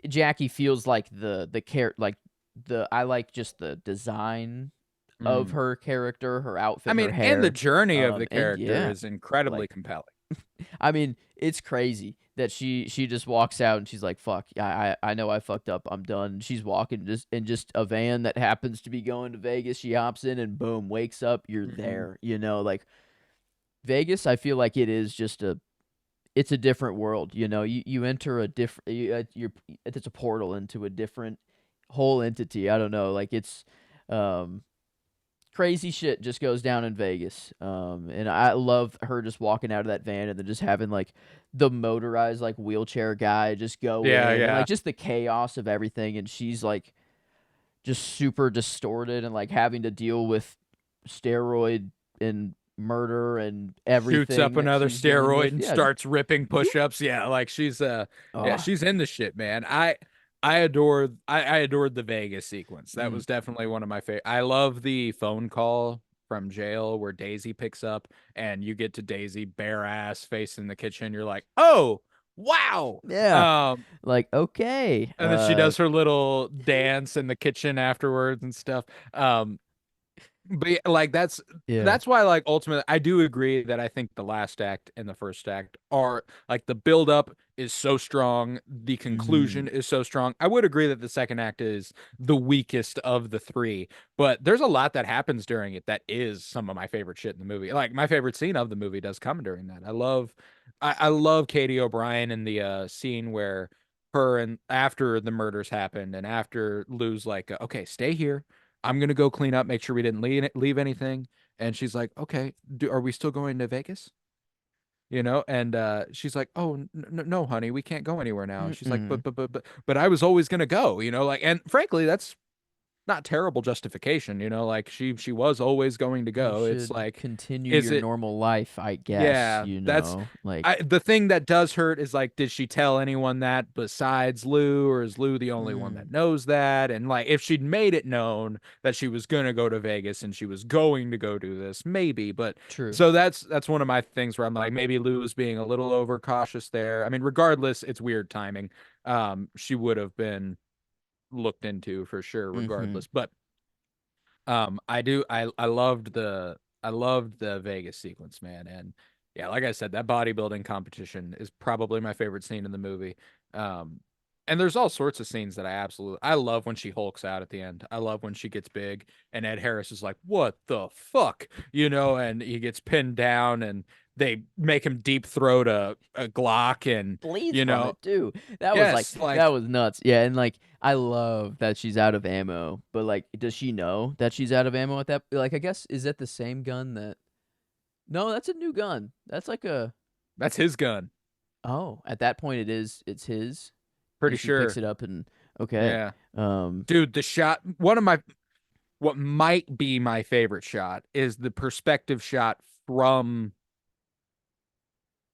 Jackie feels like the care like the I like just the design of Mm. her character, her I outfit, her mean, and the hair. journey of the And character yeah, is incredibly like compelling. I mean, it's crazy that she just walks out and she's like, "Fuck, I know I fucked up. I'm done." She's walking just in just a van that happens to be going to Vegas. She hops in and boom, wakes up. You're Mhm. there. You know, like Vegas. I feel like it is just it's a different world. You know, you enter a different it's a portal into a different whole entity. I don't know. Like it's um crazy shit just goes down in Vegas. And I love her just walking out of that van and then just having like the motorized like wheelchair guy just go Yeah, in and yeah. like just the chaos of everything. And she's like just super distorted and like having to deal with steroid and murder and Shoots everything up that another she's dealing steroid with. and Yeah, just starts ripping push-ups. Yeah, like yeah, oh she's in the shit, man. I adored the Vegas sequence. That mm, was definitely one of my favorite. I love the phone call from jail where Daisy picks up and you get to Daisy bare ass facing the kitchen. You're like, "Oh, wow." yeah. Like okay. And then she does her little dance in the kitchen afterwards and stuff. Um but yeah, like Yeah. that's why like ultimately I do agree that I think the last act and the first act are like the build up is so strong, the Mhm. conclusion is so strong. I would agree that the second act is the weakest of the three, but there's a lot that happens during it that is some of my favorite shit in the movie. Like my favorite scene of the movie does come during that. I love Katie O'Brien in the scene where her and after the murders happened and after Lou's like, okay, stay here. I'm gonna go clean up, make sure we didn't leave anything. And she's like, okay, are we still going to Vegas? And she's like, oh no, honey, we can't go anywhere now. And she's like, Mm-mm. but I was always gonna go, like, and frankly, that's not terrible justification, like she was always going to You go. It's should like, continue is your it normal life, I guess, yeah, you that's know? Like, the thing that does hurt is like, did she tell anyone that besides Lou, or is Lou the only one mm, that knows that? And like, if she'd made it known that she was gonna go to Vegas and she was going to go do this, maybe. But true. so that's one of my things where I'm like, maybe Lou was being a little overcautious there. I mean, regardless, it's weird timing. She would have been looked into for sure, Mhm. regardless. But I loved the Vegas sequence, man. And yeah, like I said, that bodybuilding competition is probably my favorite scene in the movie. Um, and there's all sorts of scenes that I love when she hulks out at the end. I love when she gets big and Ed Harris is like, "What the fuck?" And he gets pinned down and they make him deep throat a Glock and Bleeds you from know, it too. That was like yes, that like was nuts. Yeah, and like I love that she's out of ammo, but like does she know that she's out of ammo at that like I guess is that the same gun that No, that's a new gun. That's like a that's his gun. oh, at that point it's his Pretty and she picks sure. it up and okay. Yeah. Um Dude, the shot, one of my what might be my favorite shot is the perspective shot from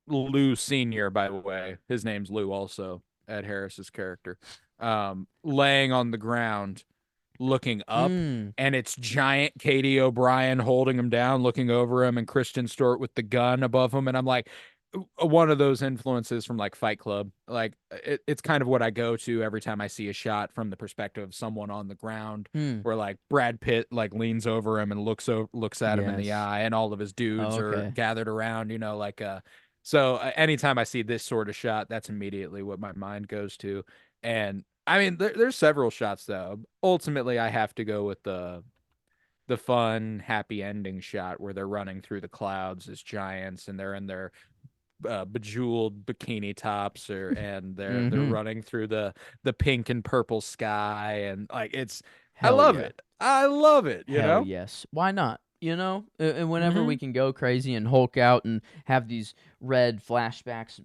Lou Sr., by the way. His name's Lou also, Ed Harris's character. Laying on the ground, looking up, mm, and it's giant Katie O'Brien holding him down, looking over him, and Kristen Stewart with the gun above him. And I'm like, one of those influences from like Fight Club. Like it's kind of what I go to every time I see a shot from the perspective of someone on the ground, hmm. where like Brad Pitt like leans over him and looks at him in the Yes. eye, and all of his Oh, dudes are okay. gathered around. So anytime I see this sort of shot, that's immediately what my mind goes to. And I mean, there's several shots though. Ultimately, I have to go with the fun, happy ending shot where they're running through the clouds as giants, and they're in their bejeweled bikini tops, and they're Mhm. running through the pink and purple sky, and like I Hell love yeah. it. I love it. You Hell know. yes. Why not? You know? And whenever we Mm-hmm. can go crazy and Hulk out and have these red flashbacks,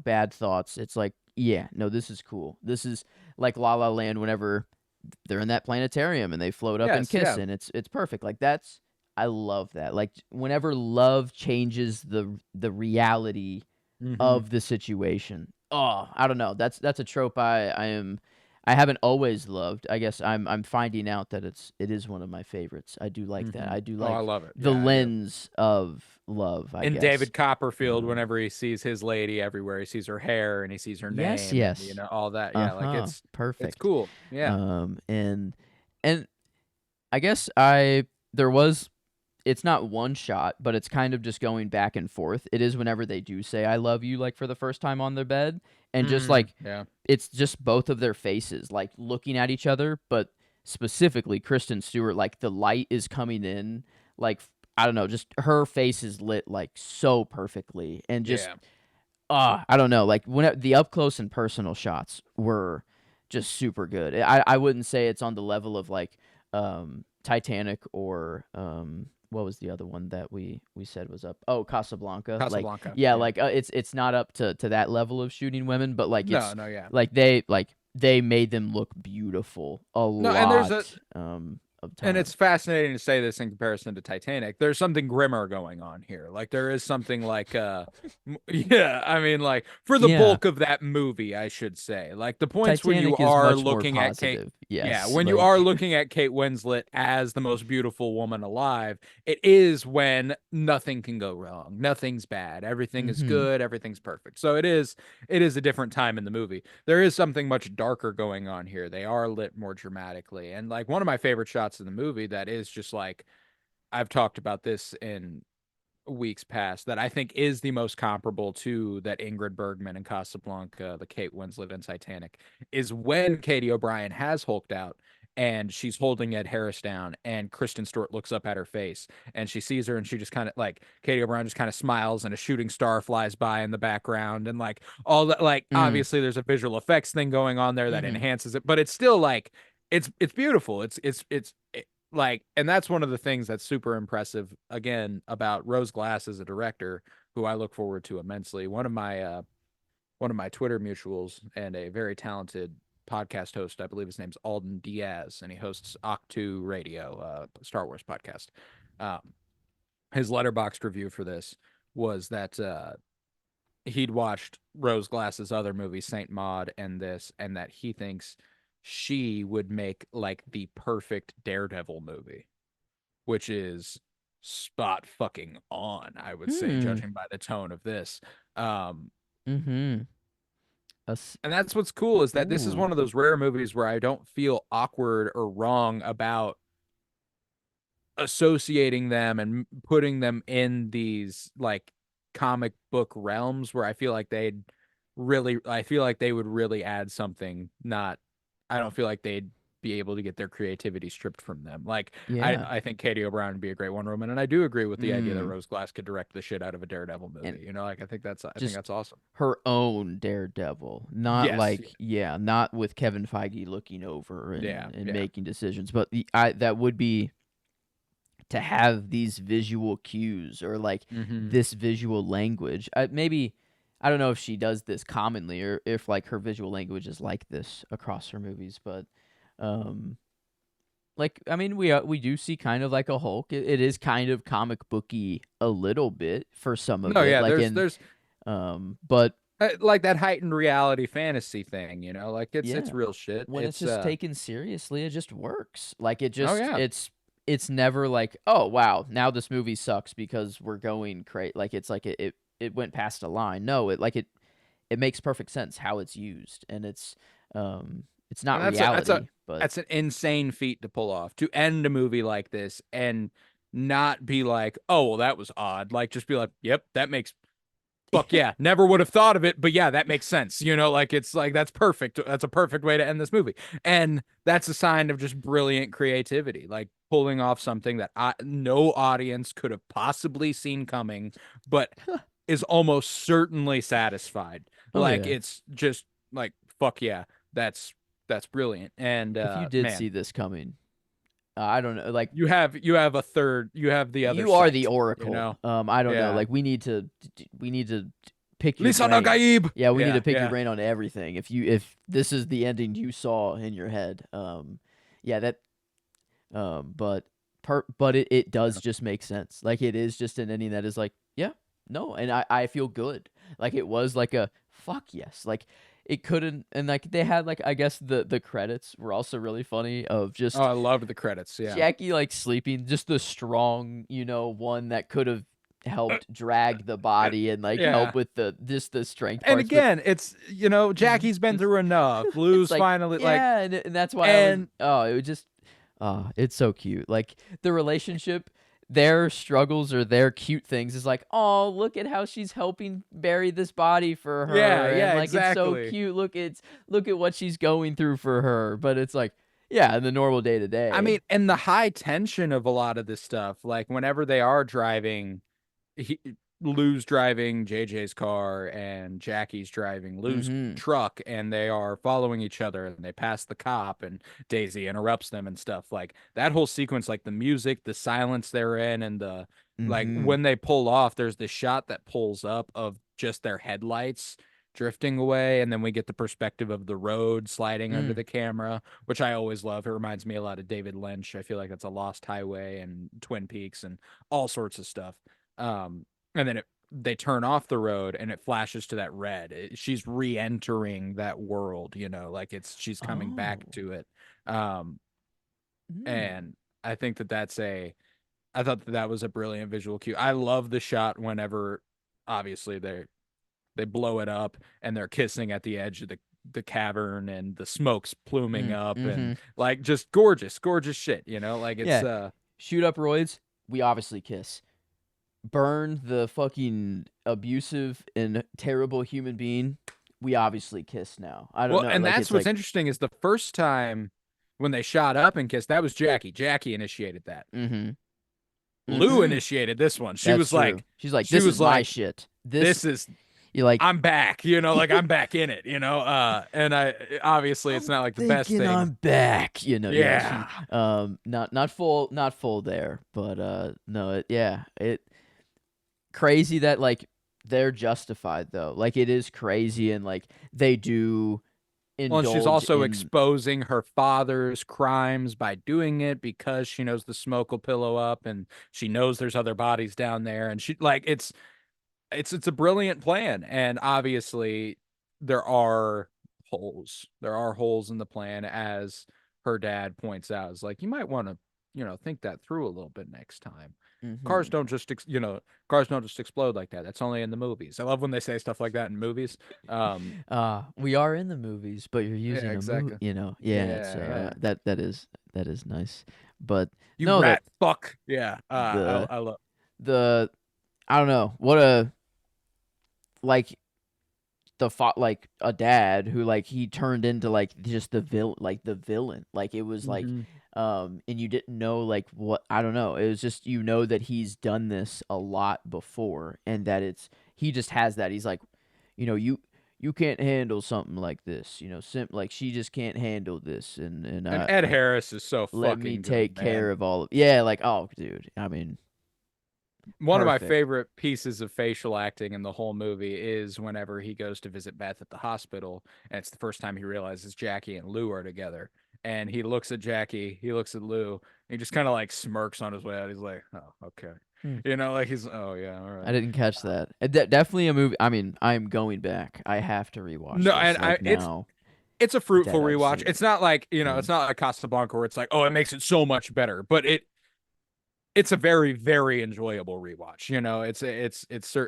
bad thoughts, it's like, yeah, no, this is cool. This is like La La Land whenever they're in that planetarium and they float up and Yes. kiss Yeah. and it's perfect. Like that's I love that. Like whenever love changes the reality Mm-hmm. of the situation. Oh, I don't know. That's a trope I am I haven't always loved. I guess I'm finding out that it is one of my favorites. I do like that. Hmm. I do Oh, I like love it. the Yeah, I do. lens of love, I And guess. David Copperfield, Um, whenever he sees his lady everywhere, he sees her hair and he sees her yes, name and yes. all that. Yeah, like Uh-huh. it's Perfect. cool. Yeah. And and I guess I there was it's not one shot, but it's kind of just going back and forth. It is whenever they do say "I love you" like for the first time on their bed, and just Mm, like yeah. it's just both of their faces like looking at each other, but specifically Kristen Stewart, like the light is coming in, like I don't know, just her face is lit like so perfectly, and just Yeah. I don't know, like when the up close and personal shots were just super good. I wouldn't say it's on the level of like Titanic or what was the other one that we said was up? Oh, Casablanca. Like Casablanca. yeah, Yeah. like it's not up to that level of shooting women, but like No, it's no, yeah. like they made them look beautiful a No, and there's a lot of and time. it's fascinating to say this in comparison to Titanic. There's something grimmer going on here. Like there is something like yeah, I mean like for the Yeah. bulk of that movie, I should say. Like the points when you Titanic is are much more looking at Kate positive. yeah, Yes, when you are like looking at Kate Winslet as the most beautiful woman alive, it is when nothing can go wrong. Nothing's bad. Everything is mhm. good, everything's perfect. So it is a different time in the movie. There is something much darker going on here. They are lit more dramatically. And like one of my favorite shots in the movie that is just like I've talked about this in weeks past that I think is the most comparable to that Ingrid Bergman in Casablanca, the Kate Winslet in Titanic, is when Katie O'Brien has hulked out and she's holding Ed Harris down and Kristen Stewart looks up at her face and she sees her and she just kind of like Katie O'Brien just kind of smiles and a shooting star flies by in the background and like all that like Mm, obviously there's a visual effects thing going on there that mhm. enhances it but it's still like it's beautiful like and that's one of the things that's super impressive again about Rose Glass as a director who I look forward to immensely. One of my Twitter mutuals and a very talented podcast host, I believe his name's Alden Diaz, and he hosts Octu Radio, Star Wars podcast. Um, his letterboxed review for this was that he'd watched Rose Glass's other movie, Saint Maud, and this, and that he thinks she would make like the perfect Daredevil movie, which is spot fucking on, I would say, Hmm. judging by the tone of this. Um, Mhm. Us and that's what's cool is that this is Ooh. one of those rare movies where I don't feel awkward or wrong about associating them and putting them in these like comic book realms where I feel like they would really add something, not I don't feel like they'd be able to get their creativity stripped from them. Like Yeah. I think Katie O'Brien would be a great Wonder Woman, and I do agree with the idea that Mm. Rose Glass could direct the shit out of a Daredevil And movie. Like I think just that's awesome. her own Daredevil, not Yes. like yeah, not with Kevin Feige looking over Yeah. and Yeah. making decisions, but that would be to have these visual cues or like Hmm. this visual language. Maybe I don't know if she does this commonly or if like her visual language is like this across her movies, but um like I mean we do see kind of like a Hulk. It is kind of comic booky a little bit for some of No, it, yeah, like there's in there's but like that heightened reality fantasy thing, like it's yeah, real shit. when it's just taken seriously, it just works. Like Oh yeah. it's never like, "Oh, wow, now this movie sucks because we're going crazy." Like it's like it went past a line. No, it makes perfect sense how it's used and it's not And that's a reality, but that's an insane feat to pull off. To end a movie like this and not be like, "Oh, well that was odd." Like just be like, "Yep, that makes fuck yeah, never would have thought of it, but yeah, that makes sense." Like it's like that's perfect. That's a perfect way to end this movie. And that's a sign of just brilliant creativity, like pulling off something that no audience could have possibly seen coming, but is almost certainly satisfied. oh Like yeah. it's just like fuck yeah, that's that's brilliant. And If you did man, see this coming, I don't know, like you have the other you are the sight, oracle. I don't know. Yeah. Like we need to pick your Lisa brain. Nagaib. Yeah, we need to Yeah, pick your yeah. brain on everything. If this is the ending you saw in your head, yeah, that but it does just make sense. Like it is just an ending that is like, yeah, no, and I feel good. Like it was like a fuck yes. Like it couldn't, and like they had like I guess the credits were also really funny of Oh, just I loved the credits. Yeah. Jackie like sleeping, just the strong, one that could have helped drag the body and like Yeah. help with the just the strength And parts, but again, it's Jackie's been just through enough. it's Lou's like finally like, yeah, and that's why I was and it was just it's so cute. Like the relationship, their struggles or their cute things is like, oh, look at how she's helping bury this body for yeah, her, and yeah, like it's so exactly. cute. Look at what she's going through for her. But it's like, yeah, in the normal day to I mean, day. and the high tension of a lot of this stuff, like whenever they are driving, he, Lou's driving JJ's car and Jackie's driving Lou's Mm-hmm. truck, and they are following each other and they pass the cop and Daisy interrupts them and stuff. Like that whole sequence, like the music, the silence they're in, and the like Mm-hmm. when they pull off, there's this shot that pulls up of just their headlights drifting away, and then we get the perspective of the road sliding under Mm. the camera, which I always love. It reminds me a lot of David Lynch. I feel like that's a Lost Highway and Twin Peaks and all sorts of stuff. And then they turn off the road and it flashes to that red. She's re-entering that world, like she's coming back Oh. to it. Um, Mm. and I think I thought that was a brilliant visual cue. I love the shot whenever, obviously, they blow it up and they're kissing at the edge of the cavern and the smoke's pluming Mm. up Mm-hmm. and like just gorgeous, gorgeous shit, like it's Yeah. Shoot up roids. We obviously kiss. Burn the fucking abusive and terrible human being. We obviously kiss now. I don't well, know. and Like that's it's what's like interesting is the first time when they shot up and kissed, that was Jackie. Jackie initiated that. mm-hmm. Lou Mm-hmm. initiated this one. That's true. She's like, She this is was my like, shit. this is You like I'm back, like I'm back in it, and I obviously it's I'm not like the best thinking thing. I'm back. Yeah, she Yeah. not full there, but no, it crazy that like they're justified though. Like it is crazy and like they do Well, and she's indulge also in exposing her father's crimes by doing it because she knows the smoke will pillow up and she knows there's other bodies down there and she like it's a brilliant plan, and obviously there are holes. There are holes in the plan, as her dad points out. It's like you might want to, think that through a little bit next time. Cars mhm. don't just cars don't just explode like that. That's only in the movies. I love when they say stuff like that in movies. We are in the movies, but you're Yeah, using a exactly. yeah, it's Yeah, yeah. that is nice. But You no, rat fuck. Yeah. the I love. the I don't know. What a like like a dad who like he turned into like just the villain. Like it was like Mhm. and you didn't know like what I don't know. It was just that he's done this a lot before and that he just has that. He's like, you can't handle something like this, like she just can't handle this and And Ed Harris is so let me fucking good, take care man. of all of yeah, like oh dude. I mean, One of my perfect. favorite pieces of facial acting in the whole movie is whenever he goes to visit Beth at the hospital, and it's the first time he realizes Jackie and Lou are together. And he looks at Jackie, he looks at Lou, and he just kind of like smirks on his way out. He's like, "Oh, okay," Hmm. like he's, "Oh yeah, all I right." didn't catch that. Definitely a movie. I mean, I'm going back. I have to rewatch No, this and like now it's a fruitful that I've rewatch. seen it. It's not like Yeah. it's not like Casablanca where it's like, oh, it makes it so much better, but it's a very very enjoyable rewatch.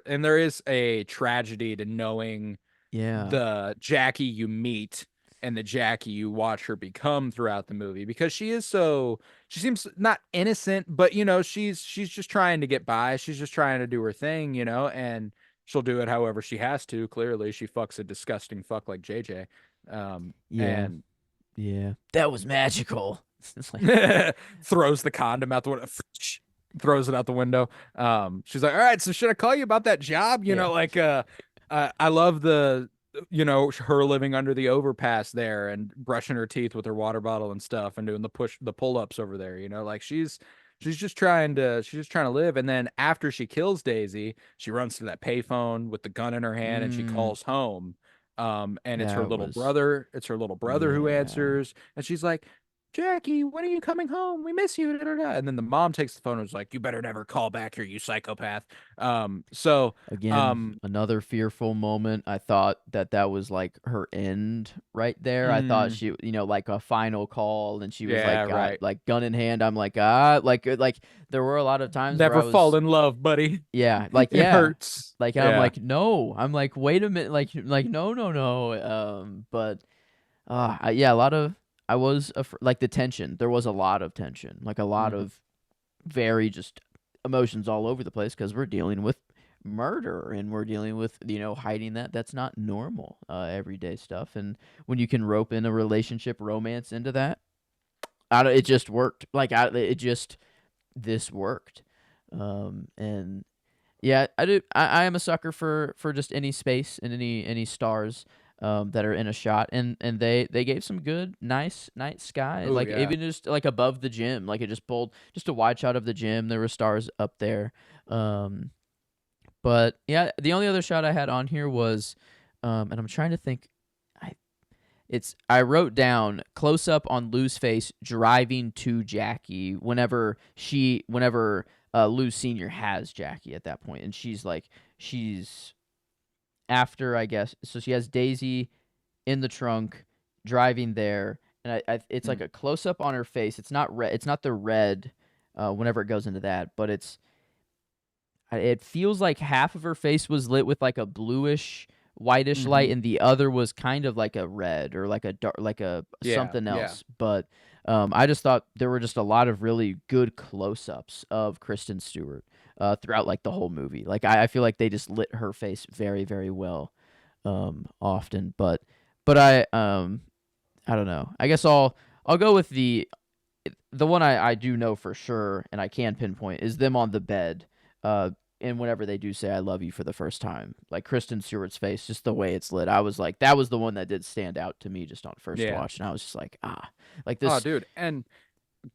And there is a tragedy to knowing Yeah. the Jackie you meet and the Jackie you watch her become throughout the movie, because she seems not innocent, but she's just trying to get by. She's just trying to do her thing, and she'll do it however she has to. Clearly, she fucks a disgusting fuck like JJ. Yeah. And Yeah. That was magical. It's like throws the condom out the window, throws it out the window. She's like, all right, so should I call you about that job? yeah. I love her living under the overpass there and brushing her teeth with her water bottle and stuff and doing the pull-ups over there, like she's just trying to live. And then after she kills Daisy, she runs to that payphone with the gun in her hand and she Mm, calls home. And it's her that little was brother. It's her little brother who yeah. answers, and she's like, Jackie, when are you coming home? We miss you. Da, da, da. And then the mom takes the phone and was like, you better never call back here, you psychopath. So Again, um, another fearful moment. I thought that that was like her end right there. I thought mm, she, like a final call, and she was like, yeah, got right. like gun in hand. I'm like, ah, like there were a lot of times where I Never fall was, in love, buddy. yeah, like It yeah, hurts. like I'm Yeah. like no, I'm like wait a minute, like no, no, no. But yeah, a lot of I was like the tension. There was a lot of tension, like a lot Mhm. of very just emotions all over the place because we're dealing with murder and we're dealing with hiding that's not normal everyday stuff. And when you can rope in a relationship romance into that, it just worked. Like it just this worked. And yeah, I am a sucker for just any space and any stars that are in a shot, and they gave some good, nice night sky, Oh like yeah. even just like above the gym, like it just pulled just a wide shot of the gym. There were stars up there, um, but yeah, the only other shot I had on here was, and I'm trying to think, I I wrote down close up on Lou's face driving to Jackie whenever Lou Senior has Jackie at that point, and she's after, I guess, so she has Daisy in the trunk driving there, and it's like Mm. a close up on her face. It's not red. It's not the red. Whenever it goes into that, but it feels like half of her face was lit with like a bluish whitish light, Mhm. and the other was kind of like a red or like a dark, like a Yeah. something Yeah. else. But I just thought there were just a lot of really good close-ups of Kristen Stewart throughout like the whole movie. Like I feel like they just lit her face very very well often. But I don't know. I guess I'll go with the one I do know for sure and I can pinpoint is them on the bed. Uh, and whenever they do say "I love you" for the first time, like Kristen Stewart's face, just the way it's lit, I was like, that was the one that did stand out to me just on first Yeah. watch, and I was just like, like Oh, this. dude, and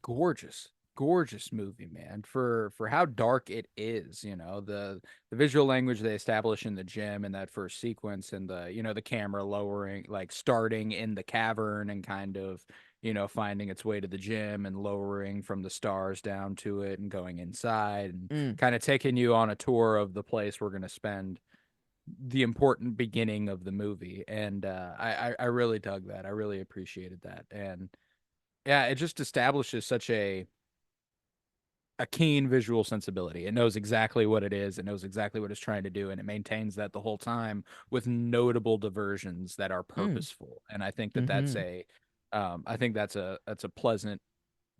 gorgeous, gorgeous movie, man. For how dark it is, the visual language they establish in the gym in that first sequence, and the camera lowering, like starting in the cavern and kind of finding its way to the gym and lowering from the stars down to it and going inside and Mm, kind of taking you on a tour of the place we're going to spend the important beginning of the movie. And I really dug that. I really appreciated that. And yeah, it just establishes such a keen visual sensibility. It knows exactly what it is. It knows exactly what it's trying to do, and it maintains that the whole time with notable diversions that are mm, purposeful. And I think that that's mm-hmm.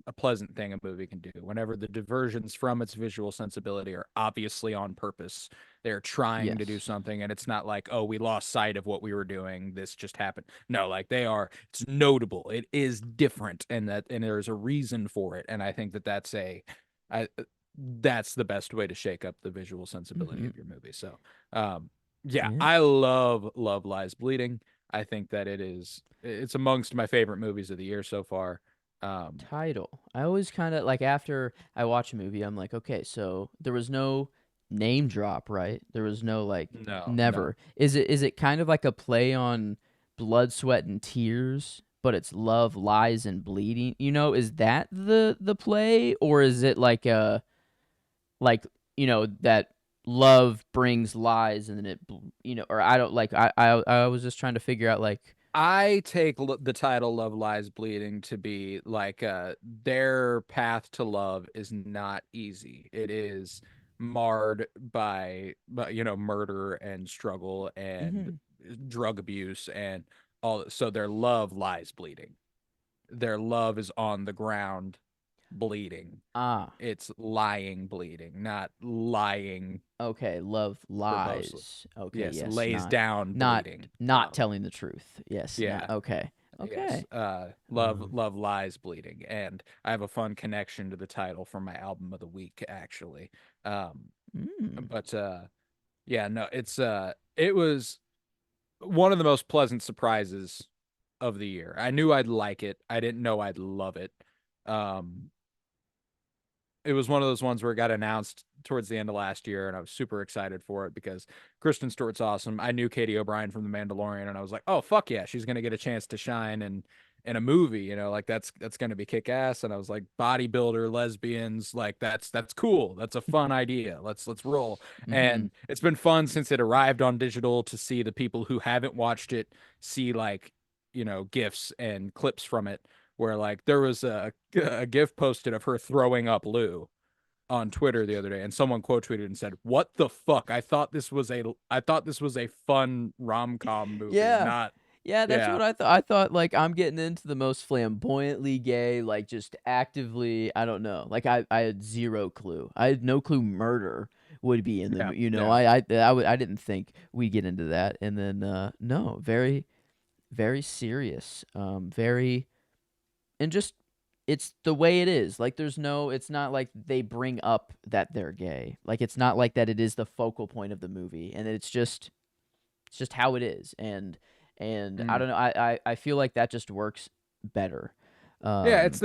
a pleasant thing a movie can do. Whenever the diversions from its visual sensibility are obviously on purpose, they're trying to do Yes. something, and it's not like, oh, we lost sight of what we were doing. This just happened. No, like they are. It's notable. It is different, and there's a reason for it. And I think that I that's the best way to shake up the visual sensibility Mm-hmm. of your movie. So, um, yeah, Yeah. I love Lies Bleeding. I think that it's amongst my favorite movies of the year so far. Um, Title. I always kind of like after I watch a movie, I'm like, okay, so there was no name drop, right? There was no like no, no. never. Is it kind of like a play on blood, sweat, and tears, but it's love, lies, and bleeding? Is that the play, or is it like like that love brings lies and then or I don't like I was just trying to figure out like I take the title Love Lies Bleeding to be like their path to love is not easy. It is marred by murder and struggle and mhm. drug abuse and all, so their love lies bleeding. Their love is on the ground bleeding. Ah, It's lying bleeding, not lying okay, love verbosely. lies. Okay, Yes, yes, lays down not bleeding. not telling the truth. Yes, not Yeah. okay. Yes. Okay. Love Um, Love Lies Bleeding. And I have a fun connection to the title from my album of the week, actually. Um, mm, but yeah, no, it was one of the most pleasant surprises of the year. I knew I'd like it. I didn't know I'd love it. Um, it was one of those ones where it got announced towards the end of last year, and I was super excited for it because Kristen Stewart's awesome. I knew Katie O'Brien from The Mandalorian, and I was like, oh fuck yeah, she's gonna get a chance to shine in a movie, you know, like that's gonna be kick ass. And I was like, bodybuilder, lesbians, like that's cool. That's a fun idea. Let's roll. Mm-hmm. And it's been fun since it arrived on digital to see the people who haven't watched it see like, you know, gifs and clips from it where like there was a gif posted of her throwing up Lou on Twitter the other day, and someone quote tweeted and said, "What the fuck? I thought this was a fun rom com movie, Yeah. not Yeah, that's yeah what I thought. I thought like I'm getting into the most flamboyantly gay, like just actively, I don't know. Like I had zero clue. I had no clue murder would be in the, yeah you know. yeah." I didn't think we'd get into that. And then no, very very serious. Very and just it's the way it is. Like there's no it's not like they bring up that they're gay. Like it's not like that it is the focal point of the movie and it's just how it is, and I Mm. don't know. I feel like that just works better. Yeah, Um, it's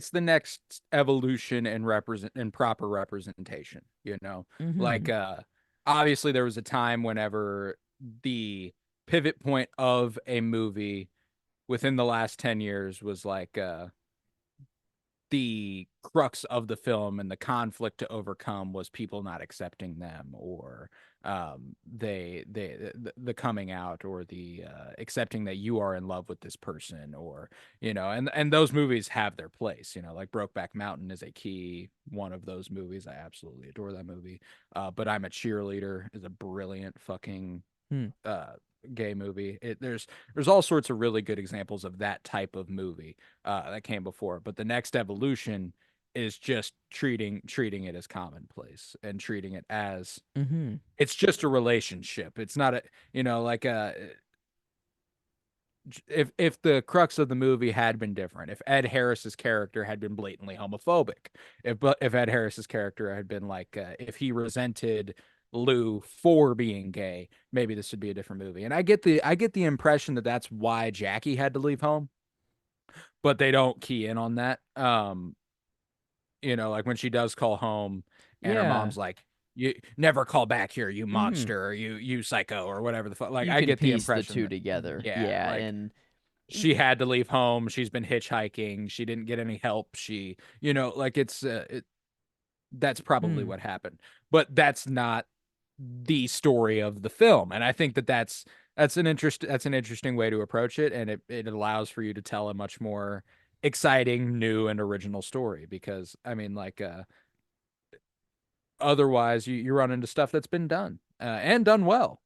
the next evolution and represent and proper representation, you know. Like mhm. obviously there was a time whenever the pivot point of a movie within the last 10 years was like the crux of the film and the conflict to overcome was people not accepting them, or the coming out, or the accepting that you are in love with this person, or you know, and those movies have their place, you know, like Brokeback Mountain is a key one of those movies. I absolutely adore that movie. But I'm a Cheerleader is a brilliant fucking Hmm. uh gay movie. There's all sorts of really good examples of that type of movie that came before, but the next evolution is just treating it as commonplace and treating it as Mhm. it's just a relationship. It's not a, you know, like if the crux of the movie had been different, if Ed Harris's character had been blatantly homophobic, if Ed Harris's character had been like if he resented Lou for being gay, maybe this would be a different movie. And I get the impression that that's why Jackie had to leave home, but they don't key in on that. You know, like when she does call home and her Yeah. mom's like, you never call back here, you Mhm. monster, or you psycho, or whatever the fuck. Like You I can get the piece the impression two that together. yeah, Yeah, like and y- she had to leave home. She's been hitchhiking. She didn't get any help. She, you know, like that's probably mm, what happened. But that's not the story of the film. And I think that that's an interesting way to approach it, and it allows for you to tell a much more exciting, new and original story because I mean like otherwise you run into stuff that's been done and done well.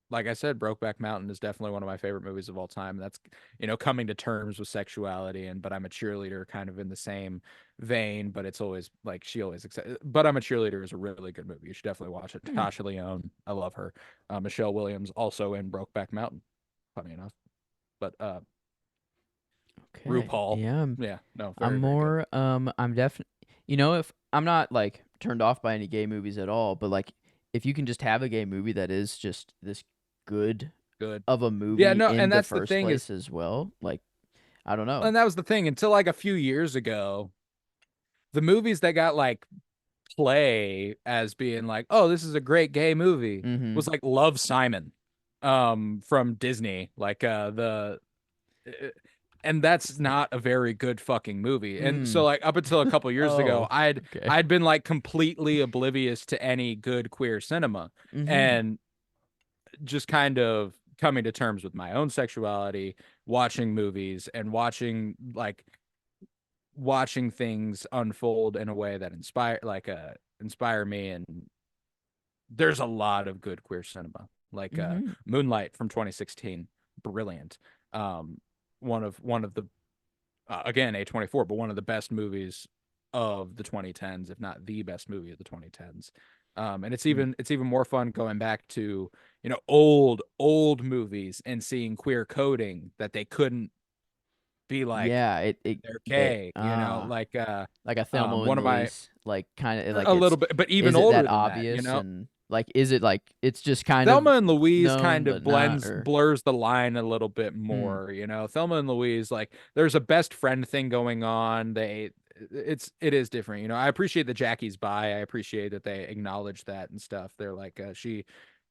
Like I said, Brokeback Mountain is definitely one of my favorite movies of all time. That's, you know, coming to terms with sexuality, and but I'm a Cheerleader kind of in the same vein, but it's always like she always accept. But I'm a Cheerleader is a really good movie. You should definitely watch it. mm, Natasha Lyonne, I love her. Michelle Williams also in Brokeback Mountain, funny enough. But okay. RuPaul, Yeah, yeah, no, I'm very very good. more I'm definitely you know, if I'm not like turned off by any gay movies at all, but like if you can just have a gay movie that is just this good Good. of a Yeah, movie no, in and the that's the first thing is, place as well, like I don't know. and that was the thing until like a few years ago, the movies that got like play as being like, oh, this is a great gay movie Mhm. was like Love Simon from Disney. Like uh, and that's not a very good fucking movie. And so Mm. like up until a couple years ago, Oh, okay. I'd been like completely oblivious to any good queer cinema Mhm. and just kind of coming to terms with my own sexuality, watching movies and watching things unfold in a way that inspire me. And there's a lot of good queer cinema, like Mhm. Moonlight from 2016, brilliant. um one of the again A24, but one of the best movies of the 2010s, if not the best movie of the 2010s. And Mm. it's even more fun going back to, you know, old movies and seeing queer coding that they couldn't be like Yeah, they're it gay, you know, like a Thelma and one of my Louise, like kinda like a little it's bit, but even is it that older than that, you obvious know. and like is it like it's just kind of Thelma and Louise known kind of but not or blurs the line a little bit hmm. more, you know. Thelma and Louise, like there's a best friend thing going on. It is different, you know. I appreciate that Jackie's bi. I appreciate that they acknowledge that and stuff. They're like, she,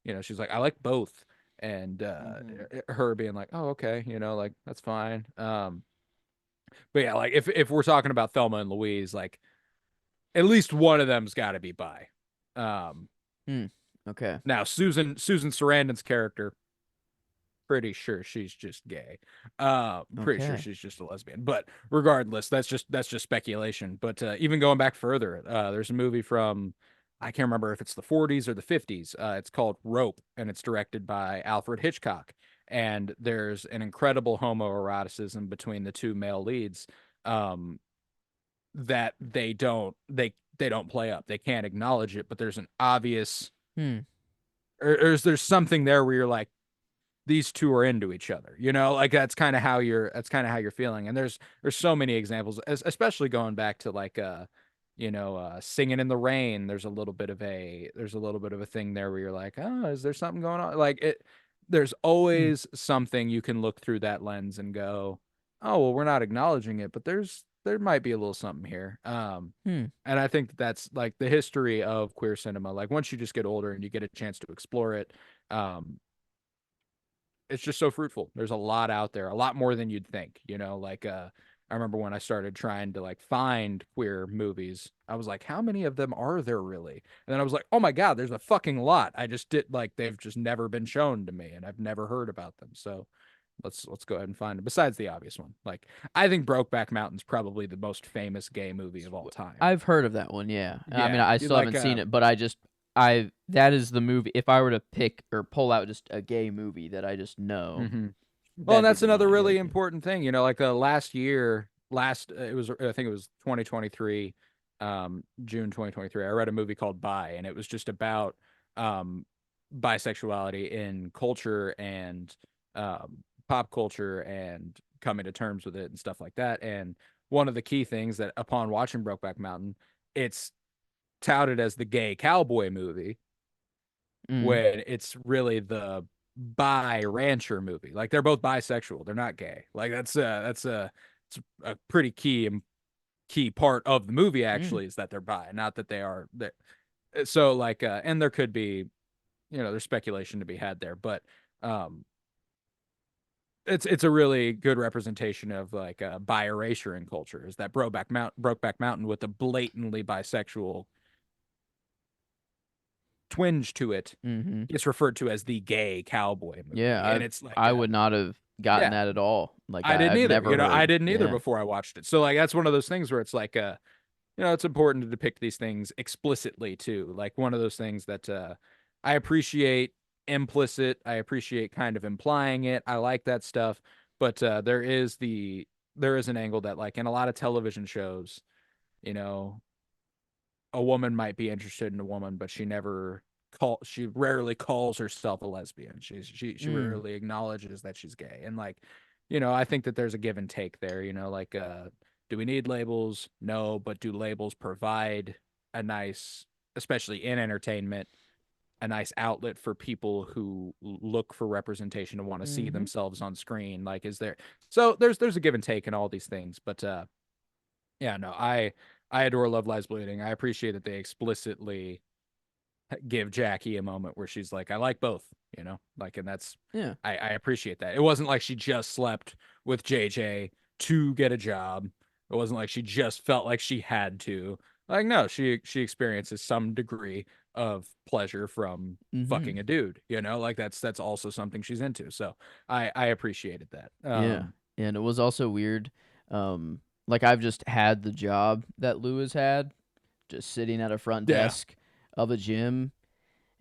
you know, she's like, I like both. and Mm-hmm. her being like, oh, okay, like that's fine. But yeah, like if we're talking about Thelma and Louise, like at least one of them's got to be bi. Um, Hmm. Okay. Now Susan Sarandon's character, pretty sure she's just gay. Pretty sure Okay. she's just a lesbian. But regardless, that's just speculation. But even going back further, there's a movie from I can't remember if it's the 40s or the 50s. It's called Rope, and it's directed by Alfred Hitchcock. And there's an incredible homoeroticism between the two male leads, um, that they don't play up. They can't acknowledge it, but there's an obvious, Hmm. or there's something there where you're like, these two are into each other, like that's kind of how you're feeling. And there's so many examples, especially going back to like Singing in the Rain. There's a little bit of a thing there where you're like, oh, is there something going on? Like it there's Hmm. always something you can look through that lens and go, oh, well, we're not acknowledging it, but there might be a little something here. Hmm. And I think that's like the history of queer cinema. Like once you just get older and you get a chance to explore it, um it's just so fruitful. There's a lot out there, a lot more than you'd think, like I remember when I started trying to like find queer movies, I was like, how many of them are there really? And then I was like, oh my God, there's a fucking lot. I just did like they've just never been shown to me and I've never heard about them. So let's go ahead and find them. Besides the obvious one. Like I think Brokeback Mountain's probably the most famous gay movie of all time. I've heard of that one, yeah. I mean, Yeah. I You still like haven't seen it, but I that is the movie. If I were to pick or pull out just a gay movie that I just know, hmm Well, and that'd be that's the one another I'd go really to. important thing, like last year, it was I think it was 2023, June 2023. I read a movie called Bi, and it was just about um bisexuality in culture and pop culture and coming to terms with it and stuff like that. And one of the key things that upon watching Brokeback Mountain, it's touted as the gay cowboy movie Mm. when it's really the bi rancher movie. Like they're both bisexual. They're not gay. Like it's a pretty key part of the movie Mm. actually is that they're bi, not that they are that. So like and there could be, there's speculation to be had there, but um it's a really good representation of like bi erasure in culture is that Brokeback Mountain with a blatantly bisexual twinge to it Mm-hmm. gets referred to as the gay cowboy Yeah, movie. And it's like I would not have gotten yeah, that at all. Like I didn't I've either. never I heard. didn't either Yeah. before I watched it. So like that's one of those things where it's like it's important to depict these things explicitly too. Like one of those things that I appreciate implicit, I appreciate kind of implying it. I like that stuff. But there is an angle that like in a lot of television shows, you know, a woman might be interested in a woman, but she rarely calls herself a lesbian. She Mm. rarely acknowledges that she's gay. And like, I think that there's a give and take there, like do we need labels? No, but do labels provide a nice, especially in entertainment, a nice outlet for people who look for representation and want to see Mm-hmm. themselves on screen? Like is there so there's a give and take in all these things, but yeah, no, I adore Love Lies Bleeding. I appreciate that they explicitly give Jackie a moment where she's like, I like both, like, and that's Yeah. I appreciate that. It wasn't like she just slept with JJ to get a job. It wasn't like she just felt like she had to. Like, no, she experiences some degree of pleasure from Mm-hmm. fucking a dude, like that's also something she's into. So I appreciated that. Yeah. And it was also weird. Like I've just had the job that Lewis had, just sitting at a front Yeah, desk of a gym,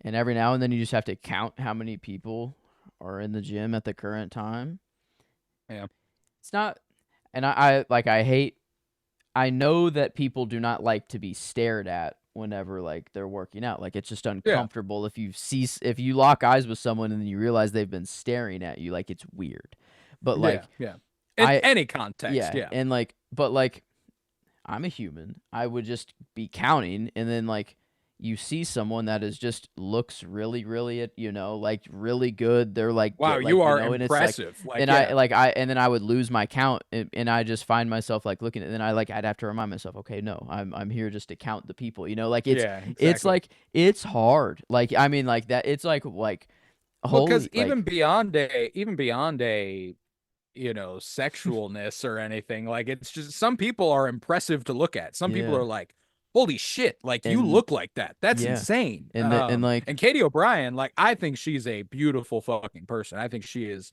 and every now and then you just have to count how many people are in the gym at the current time. yeah, It's not, and I like I hate. I know that people do not like to be stared at whenever like they're working out. Like it's just yeah, uncomfortable if you lock eyes with someone and then you realize they've been staring at you. Like it's weird. But yeah, like yeah. In I any context, yeah, yeah. and like but like I'm a human. I would just be counting, and then like you see someone that is just looks really, really, like really good. They're like Wow, good, you like are and it's like, impressive. Like, and yeah, then I would lose my count, and I just find myself like looking at, and then I'd have to remind myself, okay, no, I'm here just to count the people. Like yeah, it's exactly. like it's hard. Like I mean, like that. It's like Well, because Holy, like, even beyond a sexualness or anything, like it's just some people are impressive to look at. Some people yeah, are like, holy shit, like you and look like that. That's yeah, insane. and like, And Katie O'Brien, like I think she's a beautiful fucking person. I think she is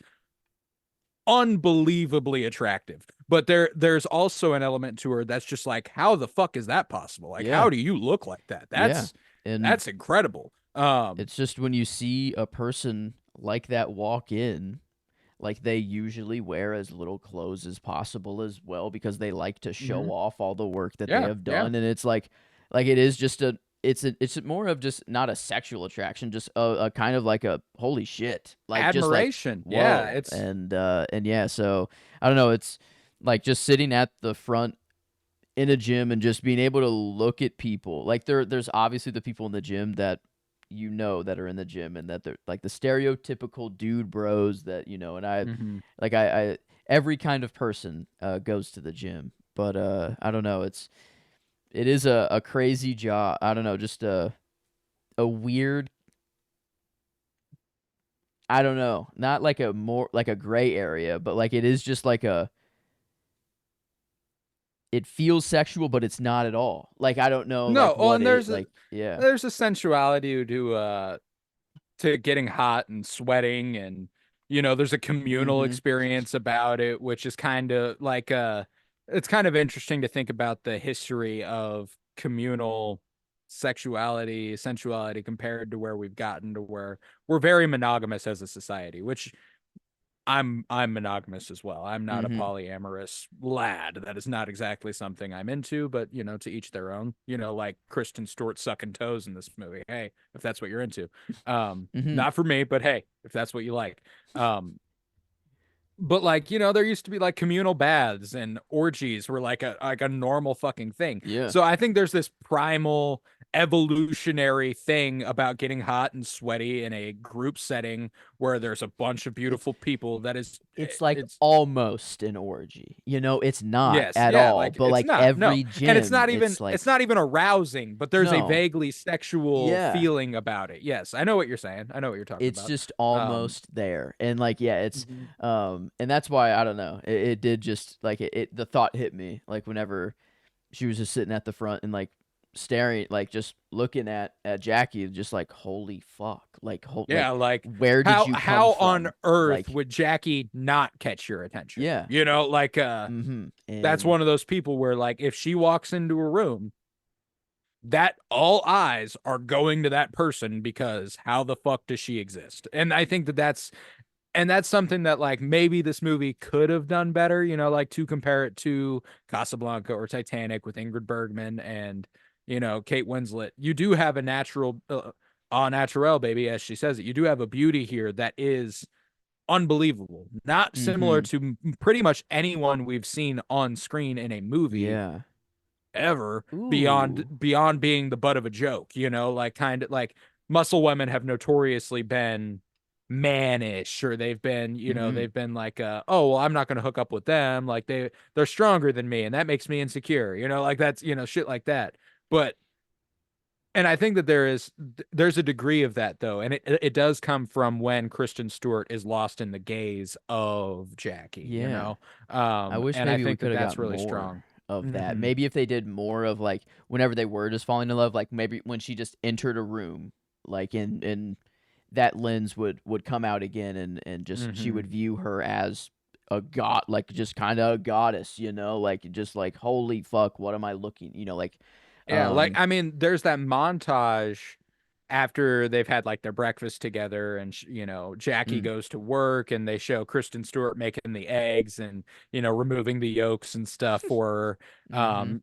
unbelievably attractive. But there's also an element to her that's just like, how the fuck is that possible? Like, yeah, how do you look like that? yeah, and That's incredible. it's just when you see a person like that walk in, like they usually wear as little clothes as possible as well because they like to show Mhm. off all the work that they Yeah, have yeah. done, and it's like it is just it's more of just not a sexual attraction, just a kind of like a holy shit, like just like Admiration. Yeah, whoa, and yeah, so I don't know, it's like just sitting at the front in a gym and just being able to look at people. Like there's obviously the people in the gym that that are in the gym and that they're like the stereotypical dude bros that and mhm. I every kind of person goes to the gym. But I don't know, it is a crazy job. I don't know, just a weird, I don't know, not like a more like a gray area, but like it is just like a it feels sexual, but it's not at all. Like I don't know No, like oh, what and it like yeah. there's a sensuality to getting hot and sweating, and there's a communal Mhm. experience about it, which is kind of like it's kind of interesting to think about the history of communal sexuality, sensuality compared to where we've gotten to where we're very monogamous as a society, which I'm monogamous as well. I'm not a Mhm. polyamorous lad. That is not exactly something I'm into, but to each their own. Like Kristen Stewart sucking toes in this movie. Hey, if that's what you're into. Mhm. Not for me, but hey, if that's what you like. But like, there used to be like communal baths and orgies were like a normal fucking thing. Yeah. So I think there's this primal evolutionary thing about getting hot and sweaty in a group setting where there's a bunch of It's beautiful people that is it's like it's almost an orgy. It's not yes, at yeah, all, like but it's like not. No. every And it's gym, not even it's it's like not even arousing, but there's a no. vaguely sexual Yeah. feeling about it. Yes, I know what you're saying. I know what you're talking It's about. just Um almost there. And like yeah, it's mhm. and that's why I don't know. It did just like the thought hit me like whenever she was just sitting at the front and like staring, like just looking at Jackie, just like holy fuck, like Yeah, like where did how you come how on from? earth Like would Jackie not catch your attention? yeah, Like that's and one of those people where like if she walks into a room, that all eyes are going to that person because how the fuck does she exist? And I think that's something that like maybe this movie could have done better, like to compare it to Casablanca or Titanic with Ingrid Bergman and Kate Winslet. You do have a natural naturel baby, as she says it. You do have a beauty here that is unbelievable, not similar mhm, to pretty much anyone we've seen on screen in a movie yeah. ever, beyond Ooh. beyond being the butt of a joke, like kind of like muscle women have notoriously been mannish, or they've been Mhm. they've been like oh well, I'm not going to hook up with them, like they're stronger than me and that makes me insecure, like that's shit like that. But and I think that there's a degree of that though, and it does come from when Kristen Stewart is lost in the gaze of Jackie, Yeah. I wish and I maybe we think that could have got that's really more strong. of that. Hmm. Maybe if they did more of like whenever they were just falling in love, like maybe when she just entered a room, like in that lens would come out again, and just she Hmm. would view her as a god, like just kind of a goddess, like just like holy fuck, what am I looking, like Yeah, like um I mean, there's that montage after they've had like their breakfast together, and Jackie mm, goes to work, and they show Kristen Stewart making the eggs and removing the yolks and stuff for her. mhm,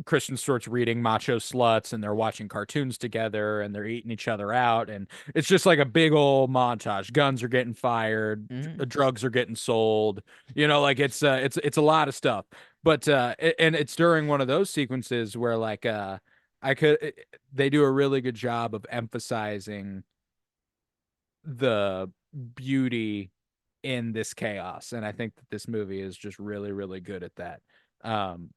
Kristen Stewart's reading Macho Sluts, and they're watching cartoons together, and they're eating each other out, and it's just like a big old montage. Guns are getting fired, mhm, drugs are getting sold. Like it's a lot of stuff. But and it's during one of those sequences where like I could they do a really good job of emphasizing the beauty in this chaos, and I think that this movie is just really really good at that. Um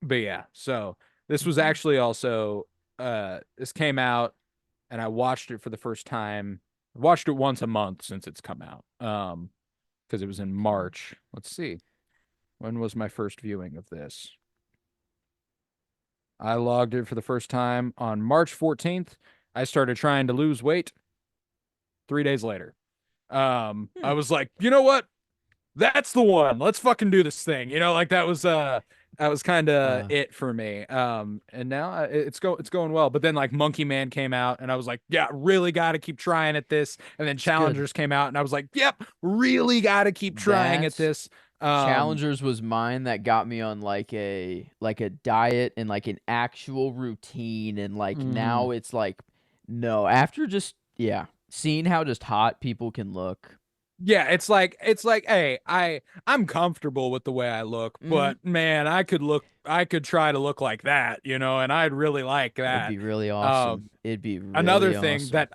but yeah, so this was mhm. actually also this came out and I watched it for the first time watched it once a month since it's come out. Because it was in March. Let's see. When was my first viewing of this? I logged it for the first time on March 14th. I started trying to lose weight 3 days later. I was like, you know what? That's the one. Let's fucking do this thing. Like that was kind of it for me. And now it's going well. But then like Monkey Man came out, and I was like, yeah, really got to keep trying at this. And then Challengers came out, and I was like, yep, really got to keep trying at this. Challengers was mine that got me on like a diet and like an actual routine, and like now it's like no, after just seeing how just hot people can look. Yeah, it's like, hey, I'm comfortable with the way I look, but man, I could try to look like that, and I'd really like It'd that. be really awesome. It'd be really Another awesome.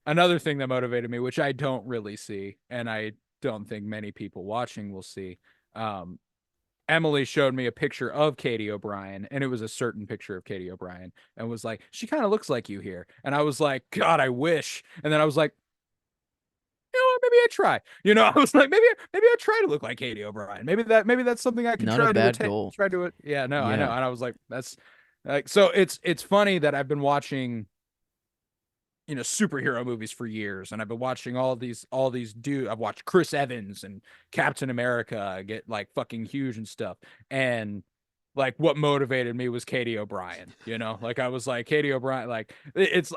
another thing that motivated me, which I don't really see, and I don't think many people watching will see. Um, Emily showed me a picture of Katie O'Brien, and it was a certain picture of Katie O'Brien, and was like, she kind of looks like you here. And I was like, God, I wish. And then I was like, maybe I try. I was like, maybe I try to look like Katie O'Brien. Maybe that's something I could Not try a to bad attain. goal. Try to it. Yeah, no, I know. And I was like, that's like, so it's funny that I've been watching, superhero movies for years, and I've been watching all these dudes. I've watched Chris Evans and Captain America get like fucking huge and stuff. And like what motivated me was Katie O'Brien, like I was like, Katie O'Brien, like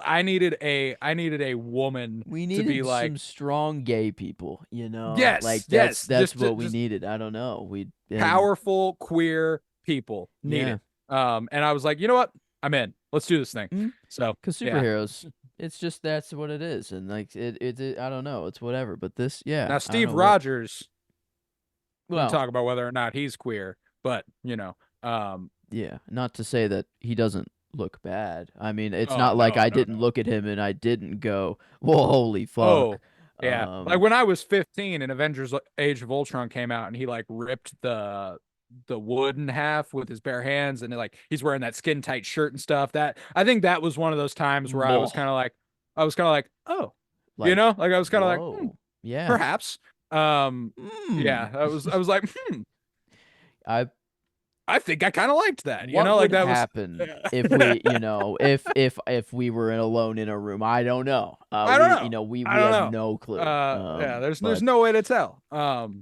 I needed a woman We to be needed like, some strong gay people, yes, like yes, that's what we just needed. I don't know. powerful queer people Yeah. needed. And I was like, you know what? I'm in. Let's do this thing. So Because yeah. superheroes, it's just that's what it is, and like it I don't know, it's whatever. But this, Now I don't Steve know what. Rogers, we can Well, talk about whether or not he's queer, but yeah, not to say that he doesn't look bad. I mean, it's oh not like no, I no, didn't no. look at him and I didn't go, "Well, holy fuck." Oh, yeah. Like when I was 15 and Avengers Age of Ultron came out, and he like ripped the wood in half with his bare hands, and like he's wearing that skin tight shirt and stuff. That I think that was one of those times where More I was kind of like, oh, like, like I was kind of like, whoa, yeah. perhaps. Hmm. Yeah, I was like, I I think I kind of liked that, What like would that was. happen if we, if we were alone in a room? I don't know. I don't know. I We don't have know. no clue. Yeah, there's But no way to tell.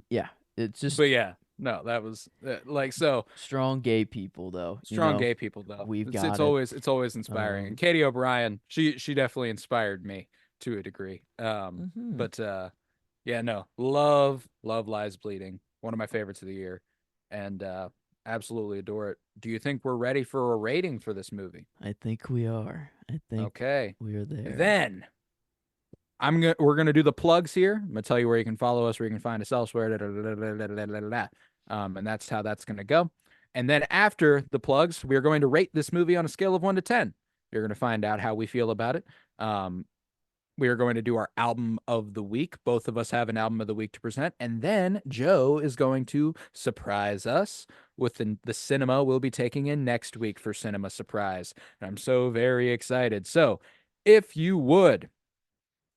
yeah, it's just But yeah, no, that was like, so strong gay people, though. strong gay people though. We've It's got it. it's always inspiring. And Katie O'Brien, she definitely inspired me to a degree. Mhm. But yeah, no, love Lies Bleeding, one of my favorites of the year, and absolutely adore it. Do you think we're ready for a rating for this movie? I think we are. I think Okay, we're there. then we're gonna do the plugs here. I'm gonna tell you where you can follow us, where you can find us elsewhere. And that's how that's gonna go. And then after the plugs, we are going to rate this movie on a scale of 1 to 10. You're gonna find out how we feel about it. We are going to do our album of the week. Both of us have an album of the week to present, and then Joe is going to surprise us with the cinema we'll be taking in next week for Cinema Surprise. And I'm so very excited. So, if you would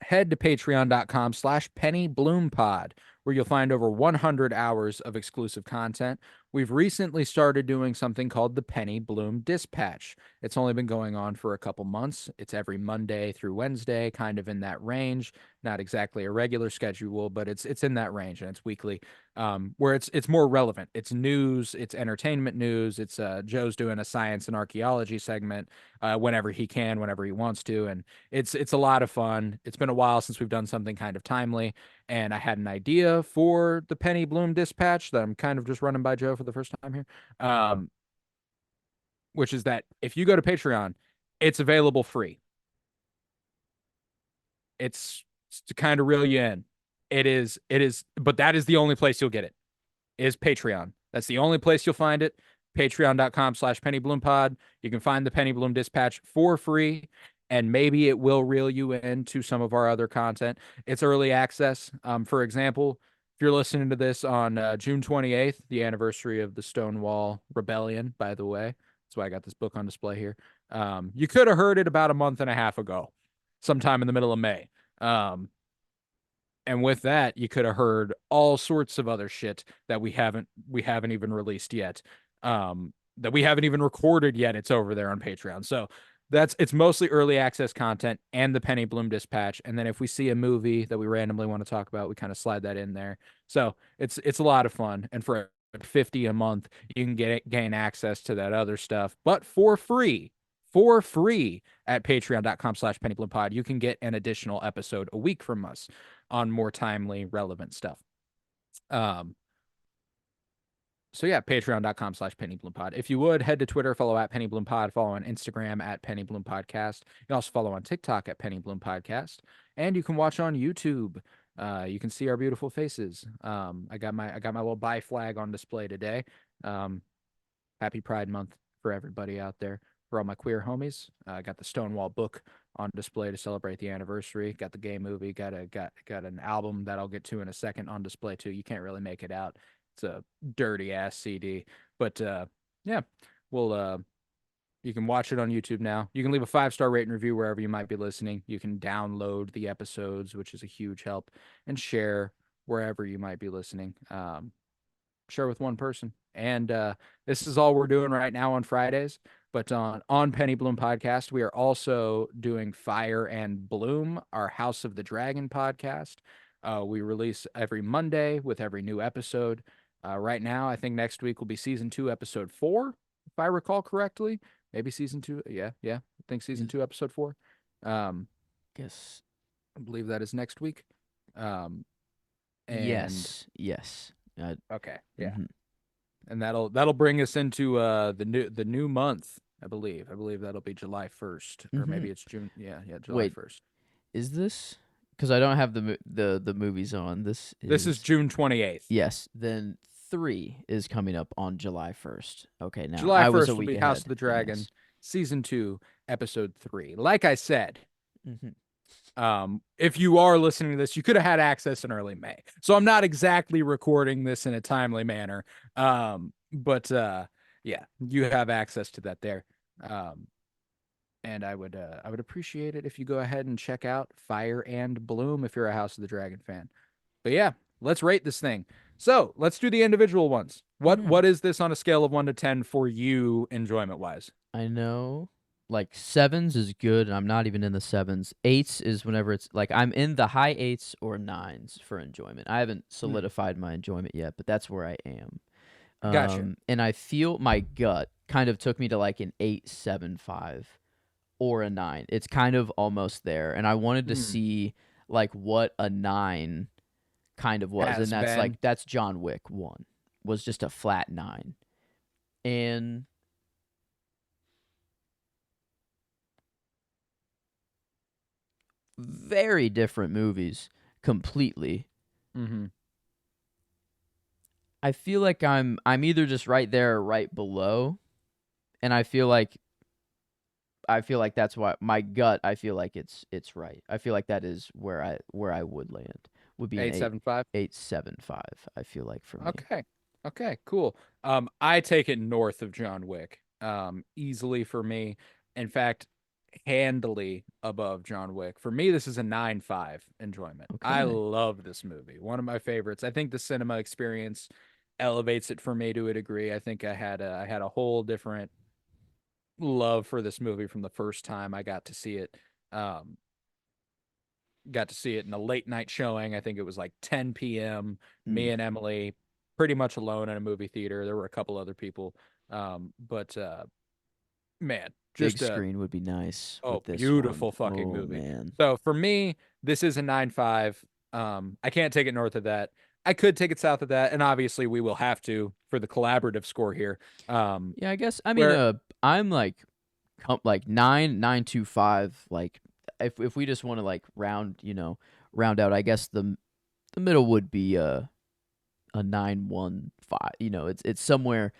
head to patreon.com/pennybloom_pod, where you'll find over 100 hours of exclusive content. We've recently started doing something called the Penny Bloom Dispatch. It's only been going on for a couple months. It's every Monday through Wednesday, kind of in that range. Not exactly a regular schedule, but it's in that range, and it's weekly. Where it's more relevant. It's news, it's entertainment news. It's Joe's doing a science and archaeology segment whenever he can, whenever he wants to, and it's a lot of fun. It's been a while since we've done something kind of timely, and I had an idea for the Penny Bloom Dispatch that I'm kind of just running by Joe for the first time here, which is that if you go to Patreon, it's available free. It's to kind of reel you in. It is, but that is the only place you'll get it, is Patreon. That's the only place you'll find it. Patreon.com/PennyBloomPod. You can find the Penny Bloom Dispatch for free, and maybe it will reel you into some of our other content. It's early access. For example, if you're listening to this on June 28th, the anniversary of the Stonewall Rebellion, by the way, that's why I got this book on display here. You could have heard it about a month and a half ago, sometime in the middle of May. And with that, you could have heard all sorts of other shit that we haven't even released yet. That we haven't even recorded yet. It's over there on Patreon. So it's mostly early access content and the Penny Bloom Dispatch. And then if we see a movie that we randomly want to talk about, we kind of slide that in there. So it's a lot of fun. And for 50 a month, you can gain access to that other stuff, but for free. For free at patreon.com/pennybloomPod. You can get an additional episode a week from us on more timely, relevant stuff. So yeah, patreon.com/pennybloomPod. If you would, head to Twitter, follow at PennyBloomPod, follow on Instagram at PennyBloomPodcast. You can also follow on TikTok at PennyBloomPodcast. And you can watch on YouTube. You can see our beautiful faces. I got my little bi flag on display today. Happy Pride Month for everybody out there. For all my queer homies. I got the Stonewall book on display to celebrate the anniversary. Got the gay movie. Got an album that I'll get to in a second on display too. You can't really make it out. It's a dirty ass CD, but yeah, we'll you can watch it on YouTube now. You can leave a 5-star rate and review wherever you might be listening. You can download the episodes, which is a huge help, and share wherever you might be listening. Share with one person. And this is all we're doing right now on Fridays. But on Penny Bloom Podcast, we are also doing Fire and Bloom, our House of the Dragon podcast. We release every Monday with every new episode. Right now, I think next week will be season 2, episode 4, if I recall correctly. Maybe season 2. Yeah. I think season 2, episode 4. Guess. I believe that is next week. And Yes. okay. Yeah. Mhm. And that'll bring us into the new month, I believe. I believe that'll be July 1st, or maybe it's June. Yeah, July Wait. 1st. Is this because I don't have the movies on? This is June 28th. Yes. Then 3 is coming up on July 1st. Okay, now July I was 1st a will week be ahead. House of the Dragon, Yes. season 2, episode 3. Like I said, Mhm. if you are listening to this, you could have had access in early May. So I'm not exactly recording this in a timely manner. But yeah, you have access to that there. And I would appreciate it if you go ahead and check out Fire and Bloom if you're a House of the Dragon fan. But yeah, let's rate this thing. So let's do the individual ones. What is this on a scale of 1 to 10 for you, enjoyment wise? I know, like 7s is good, and I'm not even in the 7s. 8s is whenever it's like I'm in the high 8s or 9s for enjoyment. I haven't solidified my enjoyment yet, but that's where I am. Gotcha. And I feel my gut kind of took me to like an 8.75 or a 9. It's kind of almost there, and I wanted to see like what a 9 kind of was, and that's like that's John Wick 1 was just a flat 9, and very different movies completely. I feel like I'm either just right there or right below, and I feel like that's why my gut. I feel like it's right. I feel like that is where I would land. Would be 8.75. 8.75. I feel like for me. Okay, cool. I take it north of John Wick. Easily for me. In fact, handily above John Wick. For me, this is a 9.5 enjoyment. Okay. I love this movie. One of my favorites. I think the cinema experience elevates it for me to a degree. I think I had a whole different love for this movie from the first time I got to see it. Got to see it in a late night showing. I think it was like 10 p.m. Me and Emily, pretty much alone in a movie theater. There were a couple other people. But man, just big screen would be nice. Oh, with this beautiful one. fucking movie. Man. So for me, this is a 9.5. I can't take it north of that. I could take it south of that, and obviously we will have to for the collaborative score here. Yeah, I guess I'm like 9.25. Like if we just want to like round out, I guess the middle would be a 9.15. It's somewhere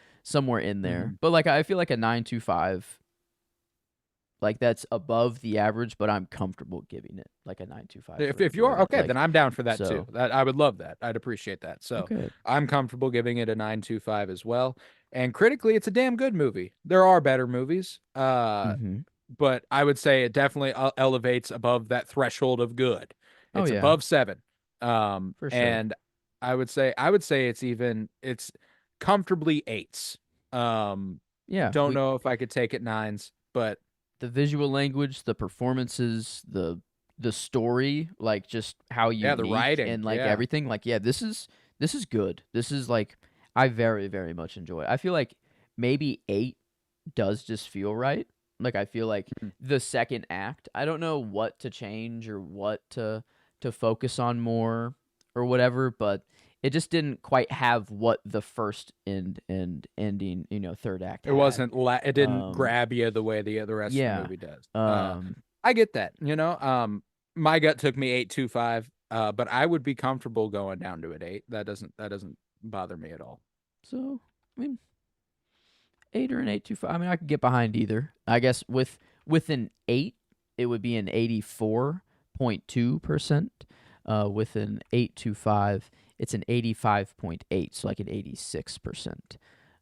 in there. But like I feel like a 9.25, like that's above the average, but I'm comfortable giving it like a 9.25. If you are okay, like, then I'm down for that too. That I would love that. I'd appreciate that. So okay. I'm comfortable giving it a 9.25 as well. And critically, it's a damn good movie. There are better movies, but I would say it definitely elevates above that threshold of good. It's above 7. For sure. And I would say it's comfortably eights. Yeah, Don't we know if I could take it nines, but the visual language, the performances, the story, like just how yeah, the unique writing, and like yeah. everything. Like yeah, this is good. This is like I very very much enjoy it. I feel like maybe 8 does just feel right. Like I feel like Mhm. the second act, I don't know what to change or what to focus on more or whatever, but it just didn't quite have what the first and ending, third act had. It didn't Um grab you the way the rest of the yeah. movie does. Um I get that, my gut took me 8.25, but I would be comfortable going down to an 8. That doesn't bother me at all. so I mean 8 or an 8.25. I mean I could get behind either. I guess with an 8 it would be an 84.2%. With an 8.25 it's an 85.8, so like an 86%.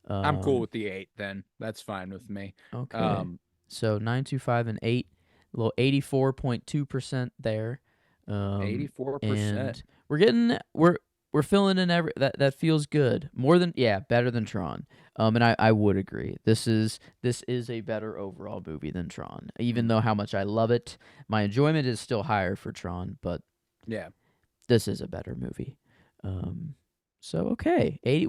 I'm cool Um with the 8 then. That's fine with me. okay. Um, So 9.25 and 8, a little 84.2% there. And 84%. we're filling in that feels good. More than yeah, better than Tron. And I would agree. This is a better overall movie than Tron. Even though Mhm. how much I love it, my enjoyment is still higher for Tron, but Yeah. this is a better movie. Um, so okay, 80.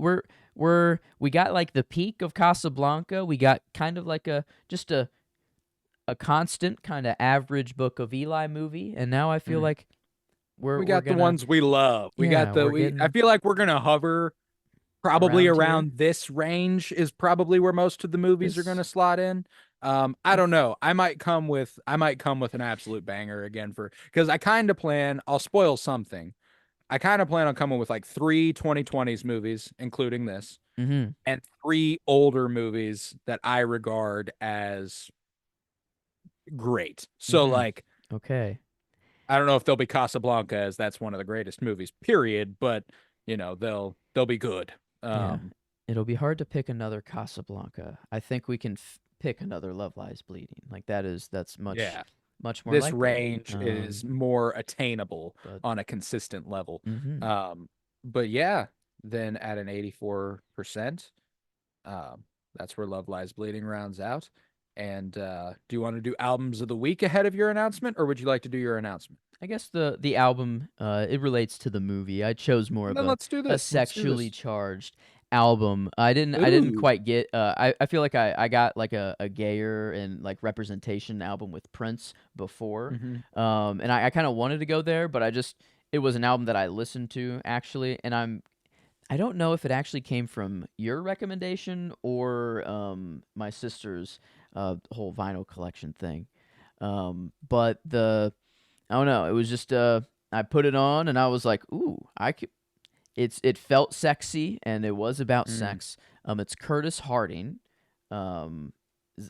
We got like the peak of Casablanca. We got kind of like just a constant kind of average Book of Eli movie, and now I feel Mhm. like we're We we're got the gonna ones we love. We got yeah the we're we I getting feel like we're gonna hover probably around here. around this range is probably where most of the movies are gonna This slot in. I I don't f- know. I might come with an absolute banger again for because I kind of plan. I'll spoil something. I kind of plan on coming with like three 2020s movies, including this, mhm and three older movies that I regard as great. So mhm like okay I don't know if they'll be Casablanca as that's one of the greatest movies, period, but they'll be good. yeah. Um It'll be hard to pick another Casablanca. I think we can pick another Love Lies Bleeding. Like that's yeah. much more This likely. range is more attainable But on a consistent level. mhm. Um but yeah, then at an 84%, that's where Love Lies Bleeding rounds out. And do you want to do albums of the week ahead of your announcement, or would you like to do your announcement? I guess the album it relates to the movie. I chose more of Then let's do a this. Let's do sexually this. charged album. I didn't Ooh. quite get I feel like I got like a gayer and like representation album with Prince before. Hmm. And I kind of wanted to go there, but it was an album that I listened to actually, and I don't know if it actually came from your recommendation or my sister's whole vinyl collection thing. But I don't know. It was just I put it on and I was like, "Ooh, I could." It felt sexy and it was about Mm. sex. It's Curtis Harding.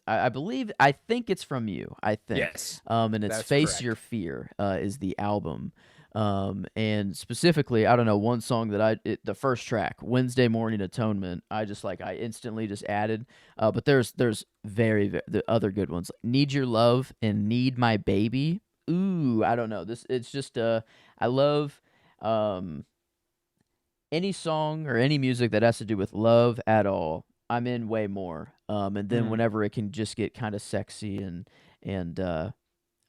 I believe I think it's from you. I think. Yes, And it's that's Face Your correct. Fear is the album. And specifically, I don't know one song that the first track, Wednesday Morning Atonement. I instantly just added. But there's the other good ones. Need Your Love and Need My Baby. Ooh, I don't know. It's just I love um any song or any music that has to do with love at all. I'm in way more. And then Mm. whenever it can just get kind of sexy and I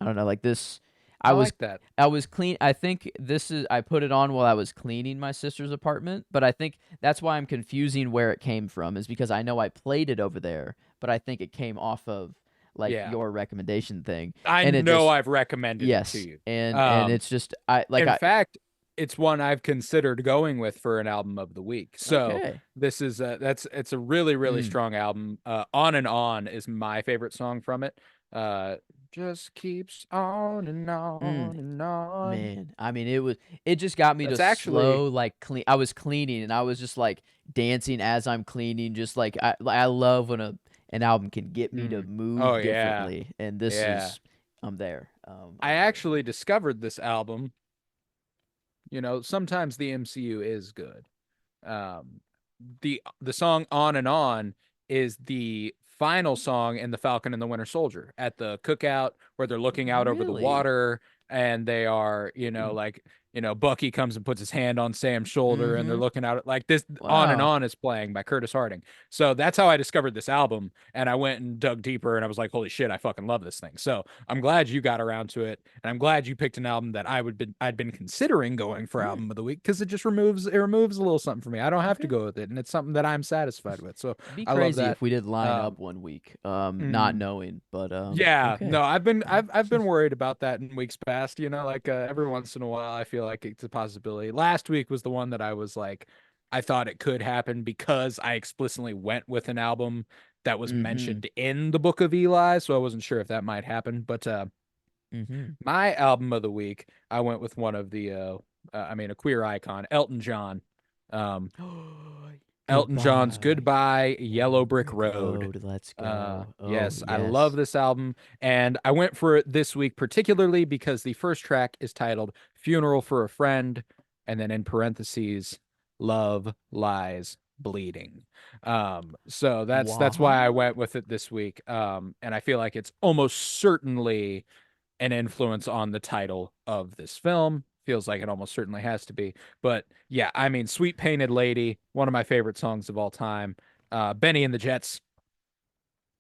don't know, like this I I was like that. I was clean I think this is I put it on while I was cleaning my sister's apartment, but I think that's why I'm confusing where it came from is because I know I played it over there, but I think it came off of like Yeah, your recommendation thing. I And it know just I've recommended it to yes. you. And Um, it's just I like in I fact, it's one I've considered going with for an album of the week. So okay. this is it's a really really Mm. strong album. On and On is my favorite song from it. Uh, just keeps on and Mm. on and on. Man, I mean, it just got me to That's actually slow like clean. I was cleaning and I was just like dancing as I'm cleaning. Just like I love when an album can get me to mm, oh move yeah, differently, and this yeah. is I'm there. I I'm there. actually discovered this album. Sometimes the MCU is good. Um, the song "On and On" is the final song in The Falcon and the Winter Soldier at the cookout where they're looking out over the Really? water and they are, Hmm. like Bucky comes and puts his hand on Sam's shoulder and they're Mm-hmm. looking at it like this. On and Wow. On is playing by Curtis Harding. So that's how I discovered this album. And I went and dug deeper and I was like, holy shit, I fucking love this thing. So I'm glad you got around to it. And I'm glad you picked an album that I'd been considering going for Yeah. album of the week because it removes a little something for me. I don't have to Okay. go with it. And it's something that I'm satisfied with. So It'd be I love crazy that. if we did line up Um, one week, not mm, knowing, but yeah, okay. no, I've been worried about that in weeks past, like every once in a while I feel like it's a possibility. Last week was the one that I was like I thought it could happen because I explicitly went with an album that was Mm-hmm. mentioned in the Book of Eli, so I wasn't sure if that might happen, but Mm-hmm. my album of the week, I went with one of a queer icon, Elton John. Um Elton John's Goodbye, Goodbye Yellow Yellow Brick Brick Road. Road. Let's go. Oh Yes, I love yes. this album, and I went for it this week particularly because the first track is titled "Funeral for a Friend," and then in parentheses, "Love Lies Bleeding." So that's why I What? went with it this week. And I feel like it's almost certainly an influence on the title of this film. Feels like it almost certainly has to be. But yeah, I mean, Sweet Painted Lady, one of my favorite songs of all time. Benny and the Jets.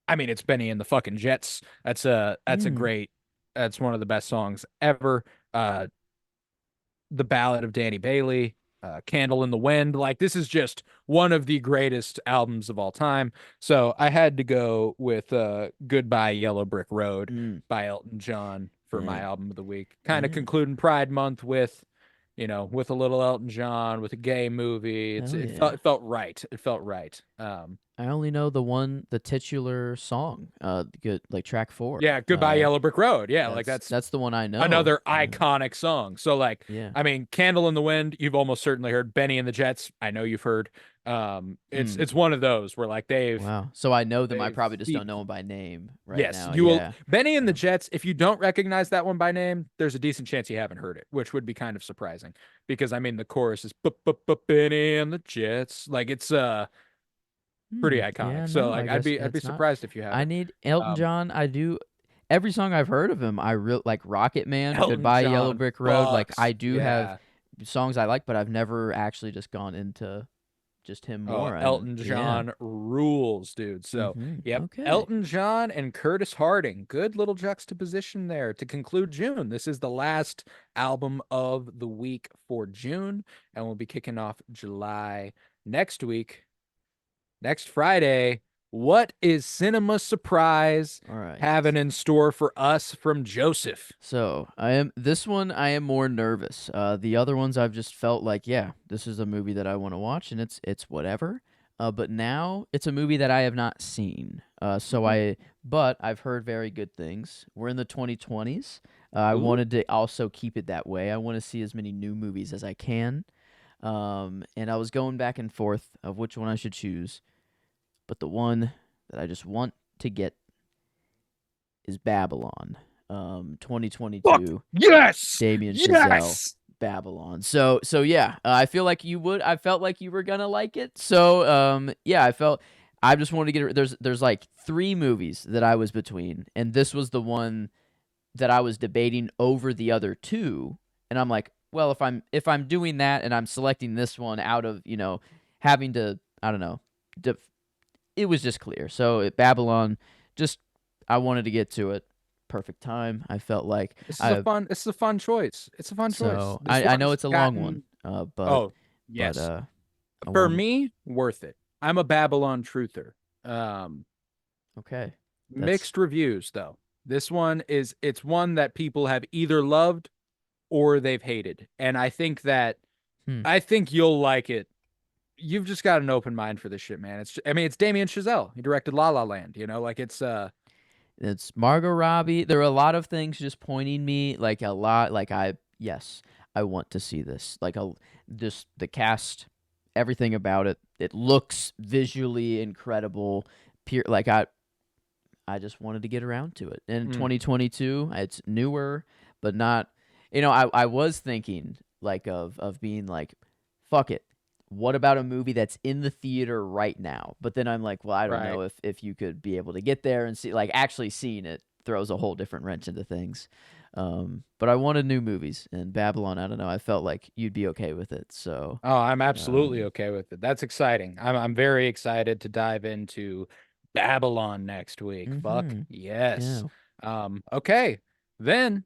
I mean, it's Benny and the fucking Jets. That's a Mm. great. That's one of the best songs ever. Uh, the Ballad of Danny Bailey, Candle in the Wind. Like this is just one of the greatest albums of all time. So I had to go with Goodbye Yellow Brick Road Mm. by Elton John for my Dang. album of the week. Kind of Yeah. concluding Pride Month with a little Elton John, with a gay movie. Hell It felt yeah. it felt right. It felt right. I only know the titular song, good like track 4. Yeah, Goodbye Yellow Brick Road. Yeah, like that's That's the one I know. another iconic song. So like, Yeah. I mean, Candle in the Wind, you've almost certainly heard. Benny and the Jets, I know you've heard. It's Mm. it's one of those where like Wow. So I know them. I they've probably just don't steeped. know them by name right Yes, now. you will. Yeah. Benny and the Yeah. Jets, if you don't recognize that one by name, there's a decent chance you haven't heard it, which would be kind of surprising because I mean the chorus is Benny and the Jets. Like it's pretty Yeah, iconic. So no, I like I'd guess be I'd be it's not. surprised if you I haven't. need Elton Um John. I do every song I've heard of him. I real like Rocket Man, Elton Goodbye Yellow John Brick Road. Like I bucks. do have Yeah. songs I like, but I've never actually just gone into just him Oh, more. And Elton yeah. John rules, dude. So, yep, Okay. Elton John and Curtis Harding. Good little juxtaposition there to conclude June. This is the last album of the week for June, and we'll be kicking off July next week, next Friday. What is Cinema Surprise All right. having in store for us from Joseph? So I am more nervous. The other ones I've just felt like, yeah, this is a movie that I want to watch, and it's whatever. But now it's a movie that I have not seen. But I've heard very good things. We're in the 2020s. I Ooh. wanted to also keep it that way. I want to see as many new movies as I can. And I was going back and forth of which one I should choose. But the one that I just want to get is Babylon. Fuck 2022, yes! Damien Chazelle, Yes! Babylon. So yeah, I feel like you would. I felt like you were gonna like it. So yeah, I just wanted to get. There's like 3 movies that I was between, and this was the one that I was debating over the other 2. And I'm like, well, if I'm doing that and I'm selecting this one out of having to, I don't know, it was just clear. So Babylon, just I wanted to get to it. Perfect time. I felt like I This is a fun choice. It's a fun choice. so This I know one's it's a long one. gotten But oh, but yes. I For want me, worth it. I'm a Babylon truther. Um, okay. That's Mixed reviews though. It's one that people have either loved or they've hated. And hmm. I think you'll like it. You've just got an open mind for this shit, man. It's Damien Chazelle. He directed La La Land, like It's Margot Robbie. There are a lot of things just pointing me like a lot. Like yes, I want to see this. Like just the cast, everything about it. It looks visually incredible. Like I just wanted to get around to it. In mm, 2022, it's newer, but not. I was thinking like of being like, fuck it. What about a movie that's in the theater right now? But then I'm like, well, I don't right. know if you could be able to get there and see, like actually seeing it throws a whole different wrench into things. But I wanted new movies, and Babylon, I don't know, I felt like you'd be okay with it. So, Oh, I'm absolutely um, okay with it. That's exciting. I'm very excited to dive into Babylon next week. Fuck mhm, yes. yeah. Okay. Then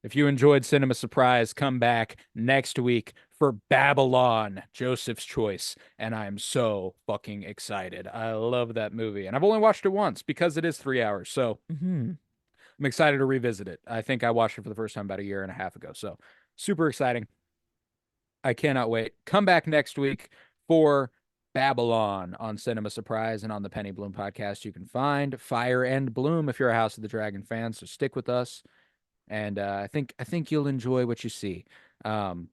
if you enjoyed Cinema Surprise, come back next week for Babylon, Joseph's Choice. And I'm so fucking excited. I love that movie. And I've only watched it once because it is 3 hours. So Mhm. I'm excited to revisit it. I think I watched it for the first time about a year and a half ago. So super exciting. I cannot wait. Come back next week for Babylon on Cinema Surprise and on the Penny Bloom podcast. You can find Fire and Bloom if you're a House of the Dragon fan. So stick with us, and I think you'll enjoy what you see. Um,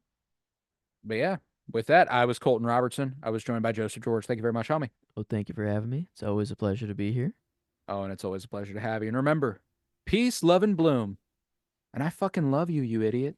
but yeah, with that, I was Colton Robertson. I was joined by Joseph George. Thank you very much, homie. Well, thank you for having me. It's always a pleasure to be here. Oh, and it's always a pleasure to have you. And remember, peace, love, and bloom. And I fucking love you, you idiot.